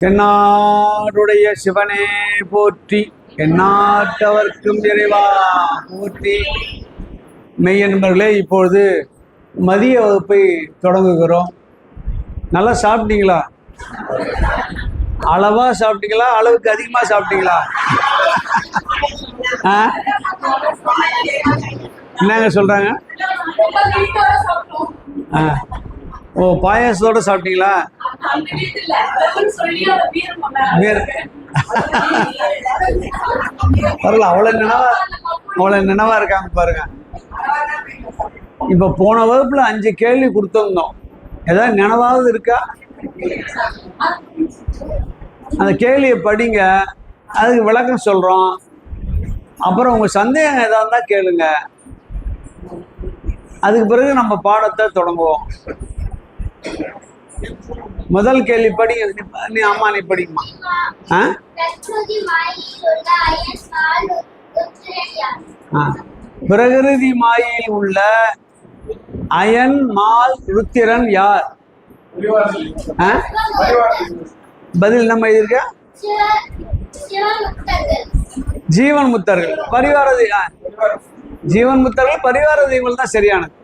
தென்னாடுடைய சிவனே போற்றி, எந்நாட்டவர்க்கும் இறைவா போற்றி. மெய்யன்பர்களே, இப்பொழுது மதிய வகுப்பை தொடங்குகிறோம். நல்லா சாப்பிட்டீங்களா? அளவா சாப்பிட்டீங்களா? அளவுக்கு அதிகமா சாப்பிட்டீங்களா? என்னங்க சொல்றாங்க? ஓ, பாயாசத்தோட சாப்பிட்டீங்களா? பரவாயில்ல, அவ்வளவு நினைவா இருக்காங்க பாருங்க. இப்ப போன வகுப்புல 5 கேள்வி கொடுத்திருந்தோம். ஏதாவது நினைவாவது இருக்கா? அந்த கேள்வியை படிங்க, அதுக்கு விளக்கம் சொல்றோம். அப்புறம் உங்க சந்தேகம் ஏதாவது இருந்தா கேளுங்க. அதுக்கு பிறகு நம்ம பாடத்தை தொடங்குவோம். முதல் கேள்வி படிங்க. நீ அம்மா, நீ படிக்குமா? பிரகிருதி மாயில் உள்ள அயன் மால் ருத்திரன் யார்? பதில் நம்ம எழுதிருக்க ஜீவன் முத்தர்கள். பரிவார ஜீவன் முத்தர்கள் பரிவார தெய்வங்கள் தான் சரியானது.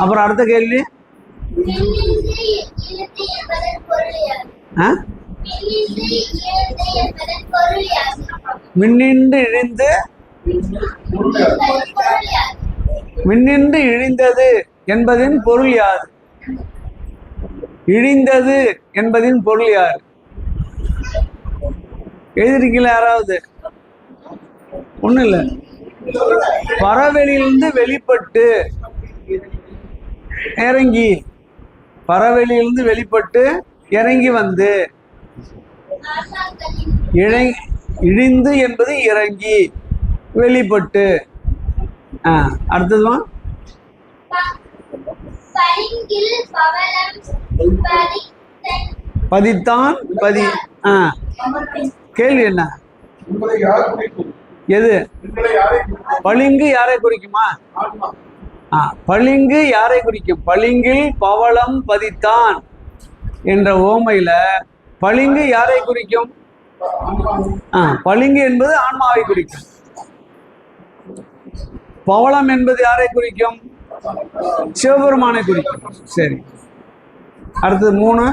அப்புறம் அடுத்த கேள்வி, மின்னின்று இழிந்து மின்னின்று இழிந்தது என்பதின் பொருள் யாது? இழிந்தது என்பதின் பொருள் யாது? எழுதிருக்கீங்களா யாராவது? ஒண்ணும் இல்லை. பறவெளியிலிருந்து வெளிப்பட்டு இறங்கி, பறவெளியிலிருந்து வெளிப்பட்டு இறங்கி வந்து, இழிந்து என்பது இறங்கி, வெளிப்பட்டு. அடுத்ததுமா பதித்தான் பதி. கேள்வி என்ன? எது? பளிங்கு யாரை குறிக்குமா? பளிங்கு யாரை குறிக்கும்? பளிங்கில் பவளம் பதித்தான் என்ற ஓமையில பளிங்கு யாரை குறிக்கும்? பளிங்கு என்பது ஆன்மாவை குறிக்கும். பவளம் என்பது யாரை குறிக்கும்? சிவபெருமானை குறிக்கும். சரி, அடுத்தது 3.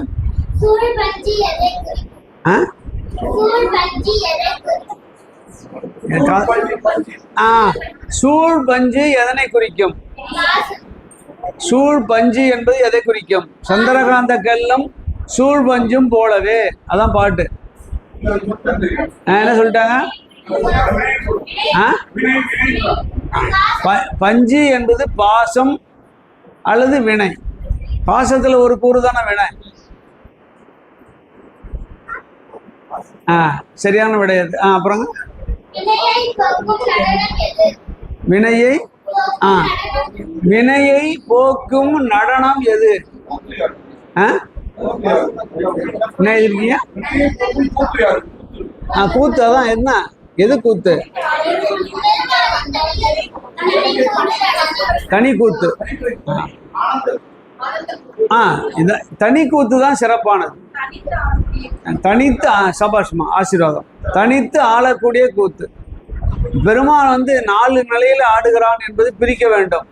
சூழ் பஞ்சு எதனை குறிக்கும்? சூழ் பஞ்சு என்பது எதை குறிக்கும்? சந்திரகாந்த கல்லும் சூழ் பஞ்சும் போலவே. அதான் பாட்டு. என்ன சொல்லிட்டாங்க? பஞ்சு என்பது பாசம் அல்லது வினை. பாசத்துல ஒரு கூறு தானே வினை. சரியான விடையாது. அப்புறம் வினையை வினையை போக்கும் நடனம் எது? என்ன இருக்கீங்க? கூத்து. அதான் என்ன? எது கூத்து? தனி கூத்து. தனி கூத்து தான் சிறப்பானது. தனித்து சபாஷ்மா ஆசீர்வாதம். தனித்து ஆளக்கூடிய கூத்து. பெருமான் 4 நிலையில ஆடுகிறான் என்பது பிரிக்க வேண்டும்.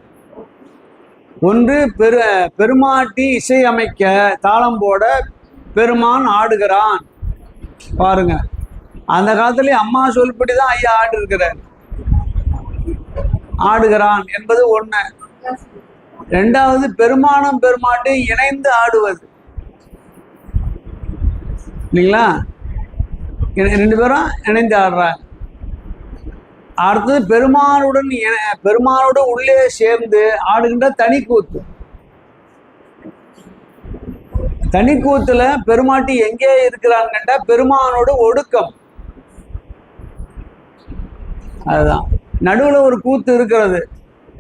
ஒன்று, பெருமாட்டி இசை அமைக்க தாளம் போட பெருமான் ஆடுகிறான். பாருங்க, அந்த காலத்திலேயே அம்மா சொல்படிதான் ஐயா ஆடு இருக்கிறார். ஆடுகிறான் என்பது ஒண்ணு. 2வது, பெருமானும் பெருமாட்டி இணைந்து ஆடுவது. இல்லைங்களா? 2 பேரும் இணைந்து ஆடுறாங்க. அடுத்தது, பெருமானோடு உள்ளே சேர்ந்து ஆடுகின்ற தனி கூத்து. தனி கூத்துல பெருமாட்டி எங்கே இருக்கிறான்னு கேட்டா பெருமானோடு ஒடுக்கம். அதுதான். நடுவுல ஒரு கூத்து இருக்கிறது.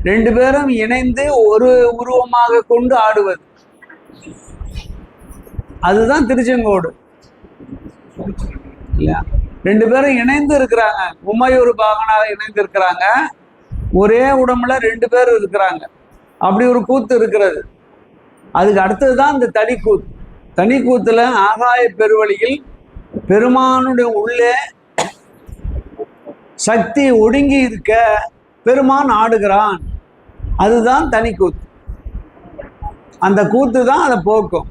2 பேரும் இணைந்து ஒரு உருவமாக கொண்டு ஆடுவது. அதுதான் திருச்செங்கோடு. இல்லையா? 2 பேரும் இணைந்து இருக்கிறாங்க. உமையொரு பாகனாக இணைந்து இருக்கிறாங்க. ஒரே உடம்புல 2 பேர் இருக்கிறாங்க. அப்படி ஒரு கூத்து இருக்கிறது. அதுக்கு அடுத்தது தான் இந்த தனிக்கூத்து. தனிக்கூத்துல ஆகாய பெருவழியில் பெருமானுடைய உள்ளே சக்தி ஒடுங்கி இருக்க பெருமான் ஆடுகிறான். அதுதான் தனிக்கூத்து. அந்த கூத்து தான் அதை போக்கும்.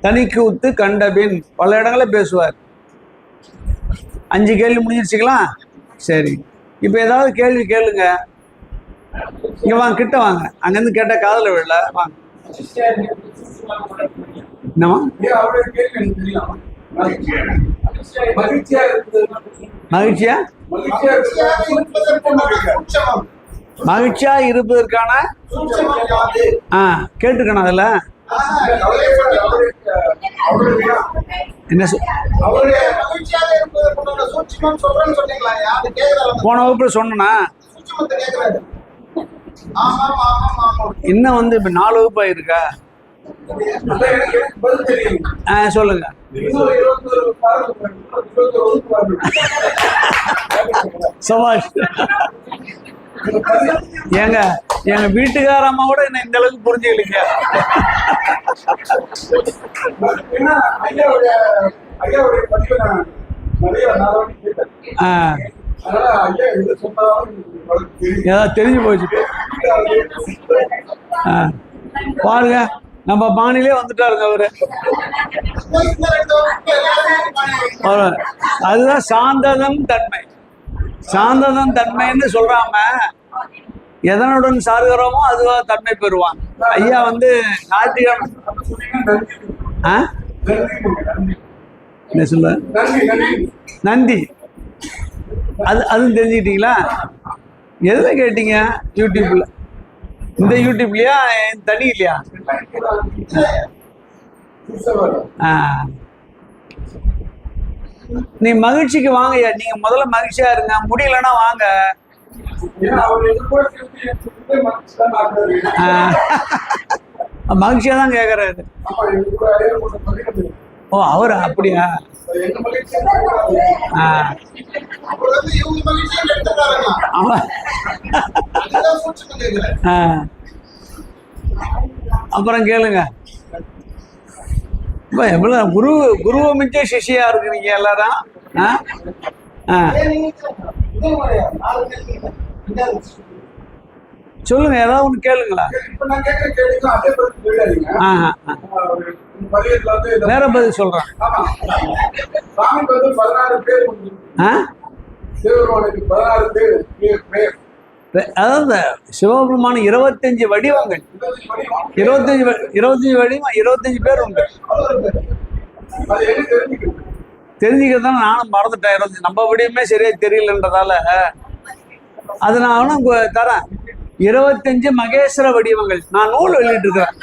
தனிக்கூத்து கண்டபின் பல இடங்களில் பேசுவார். 5 கேள்வி முடிஞ்சிருச்சுங்களா? சரி, இப்போ ஏதாவது கேள்வி கேளுங்க. இங்க வாங்க, கிட்ட வாங்க. அங்கேருந்து கேட்டால் காதில் விடல. வாங்க. என்னவா? மகிழ்ச்சியா மகிழ்ச்சியா இருப்பதற்கான கேட்டுக்கணும். அதுல என்ன போன வகுப்புல சொன்னா இன்னும் வந்து இப்ப 4 வகுப்பு ஆயிருக்கா? சொல்லுங்க. சபாஷ். எங்க வீட்டுக்கார அம்மாவோட என்ன இந்த அளவுக்கு புரிஞ்சுக்கலீங்க. ஏதாவது தெரிஞ்சு போச்சு பாருங்க. நம்ம பாணிலே வந்துட்டாருங்க அவரு. அதுதான் சாந்ததம் தன்மை. சாந்ததம் தன்மைன்னு சொல்றாம எதனுடன் சாருகிறோமோ அதுவா தன்மை பெறுவான். ஐயா வந்து ஞாயிற்றுக்கிழமை என்ன சொல்ல நந்தி அதுவும் தெரிஞ்சுக்கிட்டீங்களா? எதுல கேட்டீங்க? யூடியூப்ல. இந்த யூடியூப்லயா தனி இல்லையா? நீ மகிழ்ச்சிக்கு வாங்கய்யா. நீங்க முதல்ல மகிழ்ச்சியா இருங்க. முடியலன்னா வாங்க. மகிழ்ச்சியா தான் கேக்குறாரு. ஓ, அவரு அப்படியா? அப்புறம் கேளுங்க. எவ்வளவு குருவை மிச்ச சிஷியா இருக்கிறீங்க எல்லாரும். சொல்லுங்க, ஏதாவது ஒண்ணு கேளுங்களா? வேற பதில் சொல்றேன். அதாவது சிவபெருமான 25 வடிவங்கள், 25 வடிவம், 25 பேர் உண்டு. தெரிஞ்சுக்கிறதால நானும் மறந்துட்டேன். நம்ம வடிவமே சரியா தெரியலன்றதால அது நான் தரேன். 25 மகேஸ்வர வடிவங்கள். நான் நூல் வெளியிட்டு இருக்கிறேன்.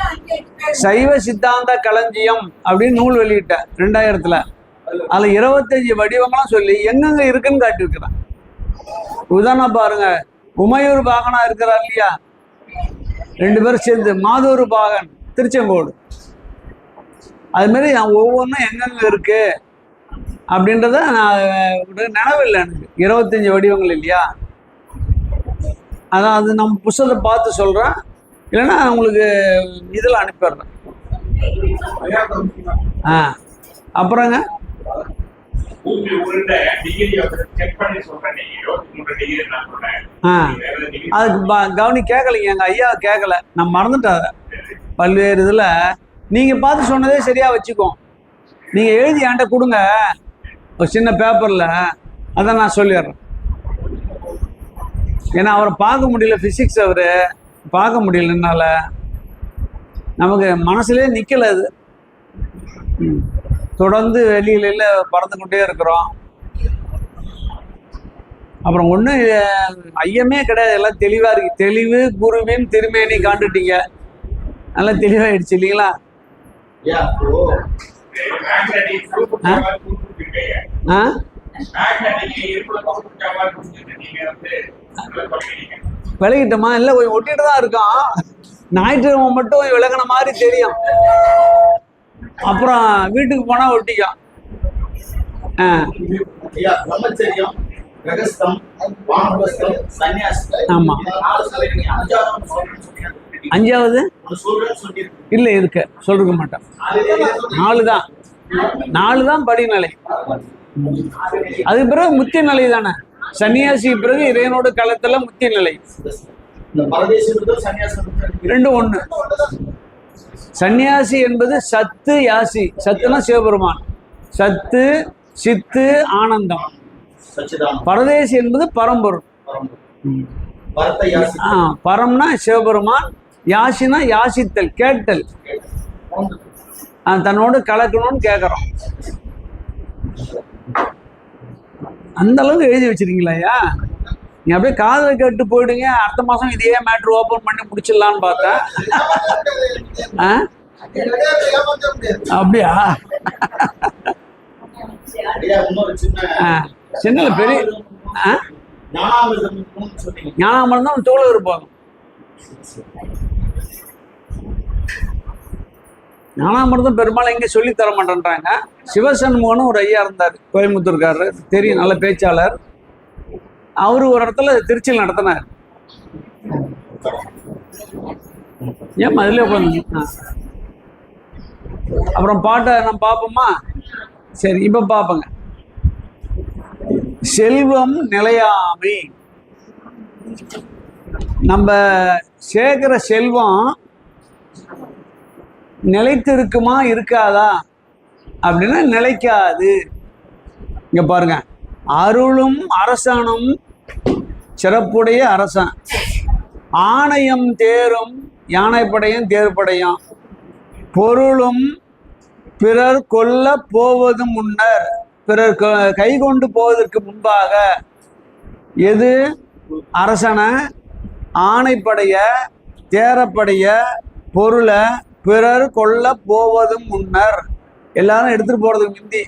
சைவ சித்தாந்த களஞ்சியம் அப்படின்னு நூல் வெளியிட்டேன் 2000. அதுல 25 வடிவங்களும் சொல்லி எங்கெங்க இருக்குன்னு காட்டியிருக்கிறேன். உதாரணம் பாருங்க, உமையூர் பாகனா இருக்கிறார் இல்லையா? 2 பேரும் சேர்ந்து மாதூர் பாகன் திருச்செங்கோடு. அது மாதிரி ஒவ்வொன்றும் எங்கெங்க இருக்கு அப்படின்றத நான் நினைவில்லை எனக்கு. 25 வடிவங்கள் இல்லையா? அதான் அது நம்ம புத்தகத்தை பார்த்து சொல்றேன். இல்லைன்னா உங்களுக்கு இதில் அனுப்பிடுறேன். அப்புறங்க அதுக்கு கவனி கேட்கலைங்க. எங்க ஐயா கேட்கல, நான் மறந்துட்டேன். பல்வேறு இதுல நீங்க பார்த்து சொன்னதே சரியா வச்சுக்கோ. நீங்க எழுதி என்கிட்ட கொடுங்க ஒரு சின்ன பேப்பர்ல, அதான் நான் சொல்லிடுறேன். ஏன்னா அவரை பார்க்க முடியல, பிசிக்ஸ் அவரு பார்க்க முடியலனால நமக்கு மனசுலேயே நிக்கல. அது தொடர்ந்து வெளியில பறந்து கொண்டே இருக்கிறோம். அப்புறம் ஒன்றும் ஐயமே கிடையாது, எல்லாம் தெளிவா இருக்கு. தெளிவு குருவின் திருமேனி காண்டுட்டீங்க, நல்லா தெளிவாயிடுச்சு இல்லைங்களா? விலகிட்டோமா? இல்லை, கொஞ்சம் ஒட்டிட்டு தான் இருக்கான். ஞாயிற்றுக்கிழமை மட்டும் விலகின மாதிரி தெரியும். அப்புறம் வீட்டுக்கு போனா ஒட்டிக்கும். ஆமா, அஞ்சாவது இல்லை இருக்க சொல்லிருக்க மாட்டேன். 4 தான். 4 தான் படிநிலை. அதுக்கு பிறகு முத்தி நிலை தானே. சன்னியாசி பிறகு இறைவனோட களத்துல முத்தி நிலை. 2 1. சன்னியாசி என்பது சத்து யாசி. சத்துனா சிவபெருமான், சத்து சித்து ஆனந்தம். பரதேசி என்பது பரம்பொருள். பரம்னா சிவபெருமான், யாசினா யாசித்தல் கேட்டல், தன்னோடு கலக்கணும்னு கேட்குறோம். அந்த அளவுக்கு எழுதி வச்சிருக்கீங்களா? நீ அப்படியே காதல கேட்டு போயிடுங்க. அடுத்த மாசம் இதையே மேட்ரு ஓபன் பண்ணி முடிச்சிடலான்னு பார்த்தேன். அப்படியா? சின்ன பெரிய ஞானாமிர்தம் தான் தோல் இருப்பாங்க. ஞானாமிர்தம் பெரும்பாலும் எங்கே சொல்லி தர மாட்டேன்றாங்க. சிவசண்முகன்னு ஒரு ஐயா இருந்தார், கோயம்புத்தூர்காரர், தெரியும், நல்ல பேச்சாளர். அவரு ஒரு இடத்துல திருச்சியில் நடத்தினார். ஏன் அதுல உட்காந்து அப்புறம் பாட்டை நம்ம பார்ப்போமா? சரி, இப்ப பார்ப்போங்க. செல்வம் நிலையாமை. நம்ம சேர்க்கிற செல்வம் நிலைத்து இருக்குமா இருக்காதா அப்படின்னா நிலைக்காது. இங்க பாருங்க, அருளும் அரசனும் சிறப்புடைய அரசன், ஆணையம் தேரும் யானைப்படையும் தேர்ப்படையும், பொருளும் பிறர் கொல்ல போவதும் முன்னர், பிறர் கை கொண்டு போவதற்கு முன்பாக. எது? அரசனை, ஆணைப்படைய, தேரப்படைய, பொருளை பிறர் கொல்ல போவதும் முன்னர். எல்லாரும் எடுத்துட்டு போறதுக்கு முந்தி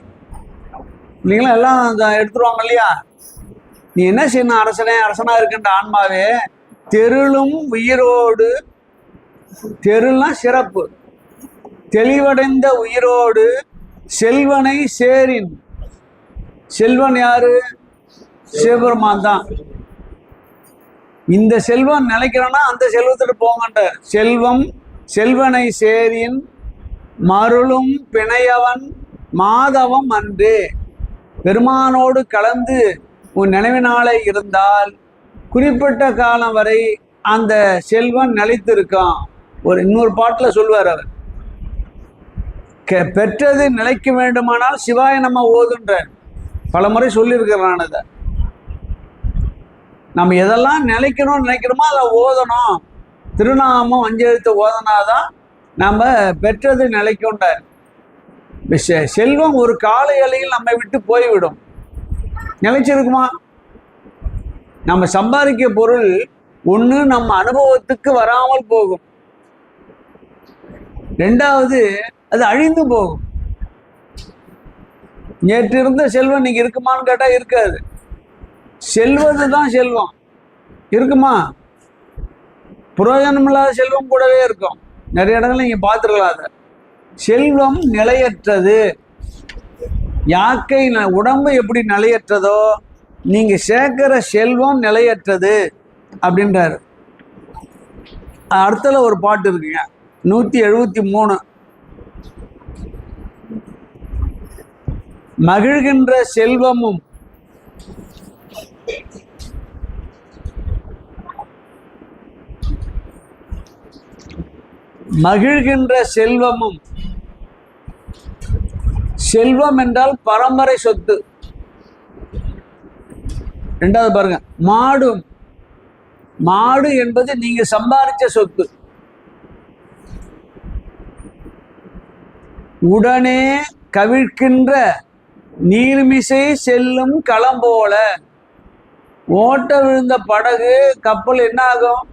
இல்லைங்களா? எல்லாம் எடுத்துருவாங்க இல்லையா? நீ என்ன செய்யணும்? அரசனா இருக்கின்ற ஆன்மாவே, தெருளும் உயிரோடு, தெருள்னா சிறப்பு, தெளிவடைந்த உயிரோடு செல்வனை சேரின். செல்வன் யாரு? சிவபெருமான் தான். இந்த செல்வம் நிலைக்கிறனா அந்த செல்வத்திட்டு போங்கன்ற. செல்வம் செல்வனை சேரின் மருளும் பிணையவன் மாதவம் அன்று. பெருமானோடு கலந்து உன் நினைவினாலே இருந்தால் குறிப்பிட்ட காலம் வரை அந்த செல்வன் நிலைத்திருக்கான். இன்னொரு பாட்டுல சொல்வார் அவர், பெற்றது நிலைக்க வேண்டுமானால் சிவாய நம்ம ஓதுன்ற பல முறை சொல்லியிருக்கிறான். அதை நம்ம எதெல்லாம் நினைக்கணும்னு நினைக்கிறோமோ அதை ஓதணும். திருநாமம் 5 எழுத்து ஓதனாதான் நம்ம பெற்றது நிலைக்கும்ன்றார். செல்வம் ஒரு கால எல்லையில் நம்மை விட்டு போய்விடும். நிலைச்சிருக்குமா? நம்ம சம்பாதிக்க பொருள் ஒண்ணு நம்ம அனுபவத்துக்கு வராமல் போகும், 2வது அது அழிந்து போகும். நேற்று இருந்த செல்வம் நீங்க இருக்குமான்னு கேட்டா இருக்காது. செல்வதுதான் செல்வம். இருக்குமா? பிரயோஜனம் இல்லாத செல்வம் கூடவே இருக்கும். நிறைய இடங்கள்ல நீங்க பார்த்துருக்கலாம். அதை செல்வம் நிலையற்றது. யாக்கை உடம்பு எப்படி நிலையற்றதோ நீங்க சேர்க்கிற செல்வம் நிலையற்றது அப்படின்றாரு. அடுத்தல ஒரு பாட்டு இருக்குங்க, 173. மகிழ்கின்ற செல்வமும் மகிழ்கின்ற செல்வமும். செல்வம் என்றால் பரம்பரை சொத்து. 2வது பாருங்க, மாடும். மாடு என்பது நீங்க சம்பாதிச்ச சொத்து. உடனே கவிழ்கின்ற நீர்மிசை செல்லும் களம் போல. ஓட்ட விழுந்த படகு கப்பல் என்ன ஆகும்?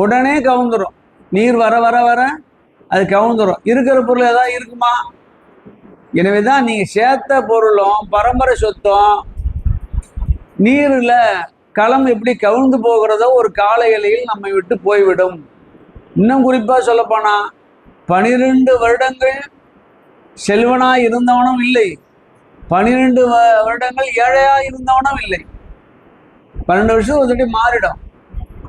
உடனே கவுந்துரும். நீர் வர வர வர அது கவுந்துரும். இருக்கிற பொருள் ஏதாவது இருக்குமா? எனவேதான் நீங்க சேர்த்த பொருளும் பரம்பரை சொத்தும் நீர்ல களம் எப்படி கவுந்து போகிறதோ ஒரு கால எல்லையில் நம்மை விட்டு போய்விடும். இன்னும் குறிப்பா சொல்லப்போனா 12 வருடங்கள் செல்வனா இருந்தவனும் இல்லை, 12 வருடங்கள் ஏழையா இருந்தவனும் இல்லை. 12 வருஷம் ஒரு மாறிடும்.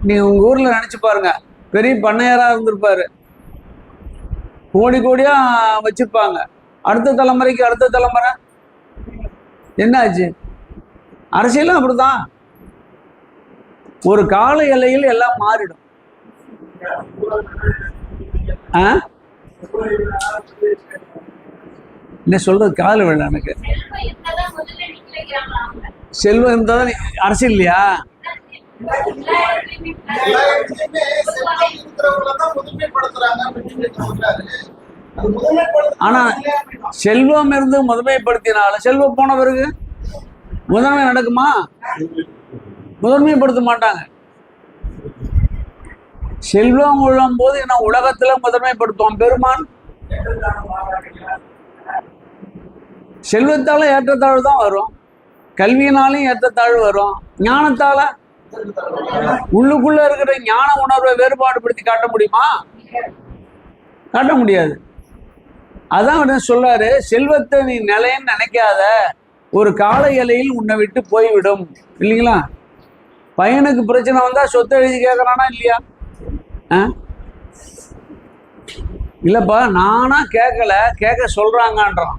நீ உங்க ஊர்ல நினைச்சு பாருங்க, பெரிய பண்ணையாரா இருந்திருப்பாரு, கோடி கோடியா வச்சிருப்பாங்க. அடுத்த தலைமுறைக்கு அடுத்த தலைமுறை என்னாச்சு? அரசியலும் அப்படிதான். ஒரு கால எல்லையில் எல்லாம் மாறிடும். என்ன சொல்றது கால வேண்டாம் எனக்கு. செல்வம் இருந்தாதான் அரசியல் இல்லையா? ஆனா செல்வம் இருந்து முதன்மைப்படுத்தினாலும் செல்வம் போன பிறகு முதன்மை நடக்குமா? முதன்மைப்படுத்த மாட்டாங்க. செல்வம் உள்ளம் போது என்ன உலகத்துல முதன்மைப்படுத்துவோம். பெருமான் செல்வத்தால ஏற்றத்தாழ்வு தான் வரும், கல்வியினாலும் ஏற்றத்தாழ்வு வரும், ஞானத்தால உள்ளுக்குள்ள இருக்கிற ஞான உணர்வை வேறுபாடுபடுத்தி காட்ட முடியுமா? காட்ட முடியாது. அதான் சொல்றாரு, செல்வத்தை நீ நிலைன்னு நினைக்காத, ஒரு கால எல்லையில் உன்னை விட்டு போய்விடும். இல்லைங்களா? பையனுக்கு பிரச்சனை வந்தா சொத்தை எழுதி கேட்கறானா இல்லையா? இல்லப்பா நானா கேட்கல, கேட்க சொல்றாங்கன்றான்.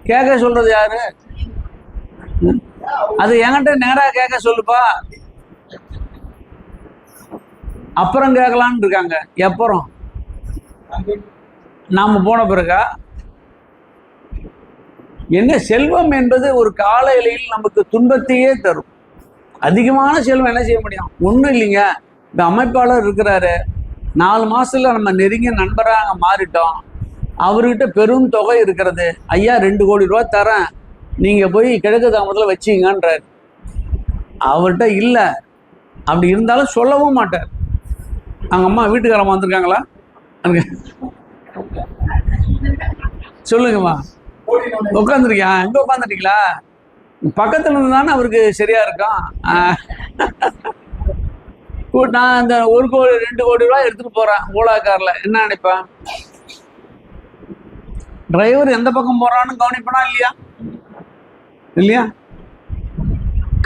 கேட்க சொல்றது யாரு? அது என்கிட்ட நேரா கேட்க சொல்லுப்பா, அப்புறம் கேட்கலான்னு இருக்காங்க. எப்பறம் நாம போன பிறகா? என்ன செல்வம் என்பது ஒரு கால எல்லையில் நமக்கு துன்பத்தையே தரும். அதிகமான செல்வம் என்ன செய்ய முடியும்? ஒன்றும் இல்லைங்க. இந்த அமைப்பாளர் இருக்கிறாரு, 4 மாசத்துல நம்ம நெருங்கிய நண்பராக மாறிட்டோம், அவர்கிட்ட பெரும் தொகை இருக்கிறது, ஐயா 2 கோடி ரூபா தரேன், நீங்க போய் கிழக்கு தாமத்தில் வச்சிங்கன்றார். அவர்கிட்ட இல்லை. அப்படி இருந்தாலும் சொல்லவும் மாட்டார். அவங்க அம்மா வீட்டுக்காரம்மா வந்திருக்காங்களா? சொல்லுங்கம்மா. உட்காந்துருக்கியா? எங்க உட்காந்துட்டீங்களா? பக்கத்துல இருந்து தானே அவருக்கு சரியா இருக்கும். நான் அந்த 1 கோடி 2 கோடி ரூபாய் எடுத்துட்டு போறேன் ஓலா கார்ல, என்ன நினைப்பேன்? டிரைவர் எந்த பக்கம் போறான்னு கவனிப்பனா இல்லையா? இல்லையா?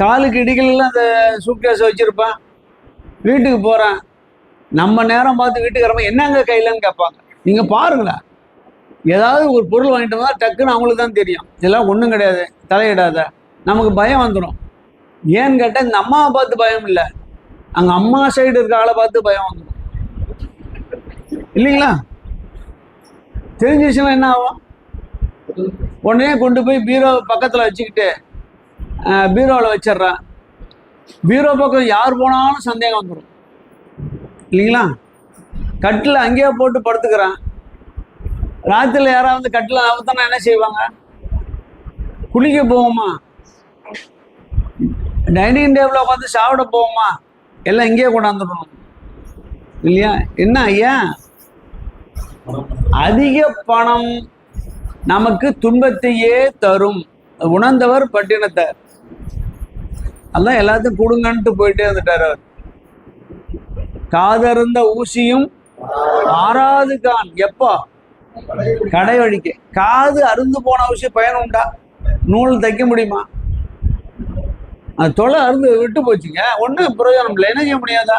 காலுக்கு இடிகள் அந்த சூட்கேஸ் வச்சிருப்பேன். வீட்டுக்கு போறேன், நம்ம நேரம் பார்த்து வீட்டுக்காரமா என்னங்க கையிலன்னு கேட்பாங்க. நீங்க பாருங்களேன், ஏதாவது ஒரு பொருள் வாங்கிட்டு வந்தா டக்குன்னு அவங்களுக்கு தான் தெரியும், இதெல்லாம் ஒன்றும் கிடையாது, தலையிடாத. நமக்கு பயம் வந்துடும். ஏன்னு கேட்டால் இந்த அம்மாவை பார்த்து பயம் இல்லை, அங்கே அம்மா சைடு இருக்க ஆளை பார்த்து பயம் வந்துடும். இல்லைங்களா? தெரிஞ்சிச்சுன்னா என்ன ஆகும்? உடனே கொண்டு போய் பீரோ பக்கத்தில் வச்சுக்கிட்டு பீரோவில் வச்சிட்றான். பீரோ பக்கம் யார் போனாலும் சந்தேகம் வந்துடும். இல்லைங்களா? கட்டில் அங்கேயே போட்டு படுத்துக்கிறான். ராத்திரியில் யாராவது கட்டில் அவுத்தானா என்ன செய்வாங்க? குளிக்க போவோமா? டைனிங் டேபிள் உட்காந்து சாப்பிட போவோமா? எல்லாம் இங்கேயே கொண்டாந்துடணும். இல்லையா? என்ன ஐயா, அதிக பணம் நமக்கு துன்பத்தையே தரும். உணர்ந்தவர் பட்டினத்தார். அதான் எல்லாத்தையும் கொடுங்கன்ட்டு போயிட்டே வந்துட்டார் அவர். காதருந்த ஊசியும் ஆறாது கான். எப்போ? கடை வழிக்க. காது அருந்து போன ஊசி பயன் உண்டா? நூல் தைக்க முடியுமா? அது தொலை அருந்து விட்டு போச்சுங்க, ஒன்றும் பிரயோஜனம் இல்லை. என்ன செய்ய முடியாதா?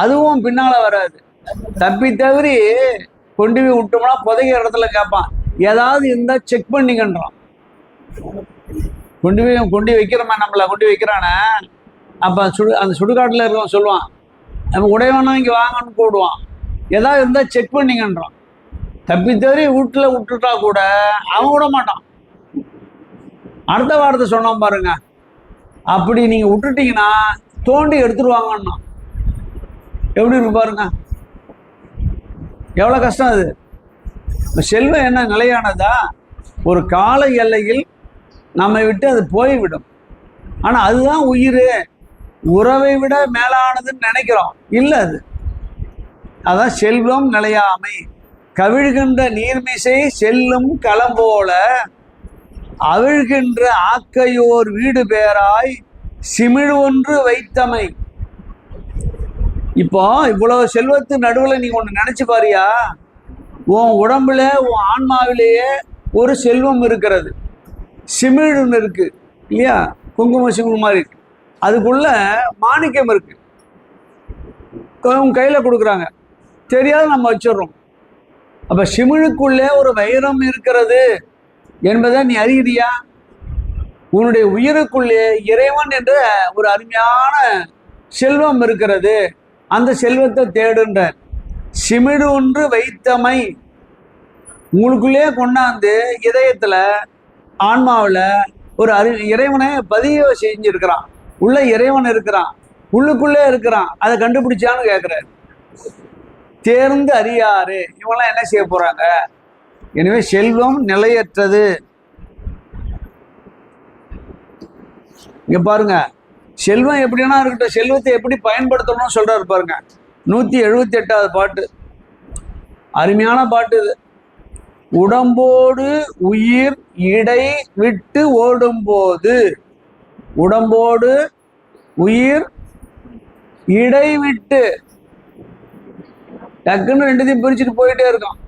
அதுவும் பின்னால வராது. தப்பி தவறி கொண்டு போய் விட்டோம்னா புதைக்கிற இடத்துல கேட்பான், ஏதாவது இருந்தா செக் பண்ணிக்கன்றான். கொண்டு வைக்கிறோமா, நம்மளை கொண்டு வைக்கிறானே. அப்ப அந்த சுடுகாட்டுல இருக்கவன் சொல்லுவான், நம்ம உடையவனா இங்க வாங்கன்னு கூடுவான், ஏதாவது இருந்தா செக் பண்ணிக்கன்றான். தப்பி தவறி வீட்டுல விட்டுட்டா கூட அவன் விட மாட்டான். அடுத்த வாரத்தை சொன்னான் பாருங்க, அப்படி நீங்க விட்டுட்டீங்கன்னா தோண்டி எடுத்துருவாங்கன்னா எப்படி இருக்கு பாருங்க. எவ்வளவு கஷ்டம் அது. செல்வம் என்ன நிலையானதா? ஒரு கால எல்லையில் நம்மை விட்டு அது போய்விடும். ஆனா அதுதான் உயிர், உறவை விட மேலானதுன்னு நினைக்கிறோம். இல்லை, அது அதான் செல்வம் நிலையாமை. கவிழ்கின்ற நீர்மிசை செல்லும் களம் போல அவிழ்கின்ற ஆக்கையோர் வீடு பேராய் சிமிழ் ஒன்று வைத்தமை. இப்போ இவ்வளவு செல்வத்து நடுவில் நீ ஒன்று நினைச்சு பாரியா, உன் உடம்புல உன் ஆன்மாவிலேயே ஒரு செல்வம் இருக்கிறது, சிமிழ்னு இருக்கு இல்லையா? குங்கும சிமிழ் மாதிரி இருக்கு, அதுக்குள்ள மாணிக்கம் இருக்கு. கையில் கொடுக்குறாங்க, தெரியாத நம்ம வச்சிடுறோம். அப்போ சிமிழுக்குள்ளே ஒரு வைரம் இருக்கிறது என்பதை நீ அறிகிறியா? உன்னுடைய உயிருக்குள்ளே இறைவன் என்ற ஒரு அருமையான செல்வம் இருக்கிறது, அந்த செல்வத்தை தேடுன்ற. சிமிழ் ஒன்று வைத்தமை உங்களுக்குள்ளே கொண்டாந்து இதயத்தில் ஆன்மாவில் ஒரு இறைவனை பதிவு செஞ்சிருக்கிறான். உள்ள இறைவன் இருக்கிறான், உள்ளுக்குள்ளே இருக்கிறான். அதை கண்டுபிடிச்சான்னு கேட்குறாரு. தேர்ந்து அறியாரு இவங்களாம் என்ன செய்ய போறாங்க? எனவே செல்வம் நிலையற்றது. இங்க பாருங்க, செல்வம் எப்படின்னா இருக்கட்டும், செல்வத்தை எப்படி பயன்படுத்தணும்னு சொல்றாரு பாருங்க. 178வது பாட்டு, அருமையான பாட்டு இது. உடம்போடு உயிர் இடை விட்டு ஓடும்போது, உடம்போடு உயிர் இடை விட்டு, டக்குன்னு ரெண்டுத்தையும் பிரிச்சுட்டு போயிட்டே இருக்கான்.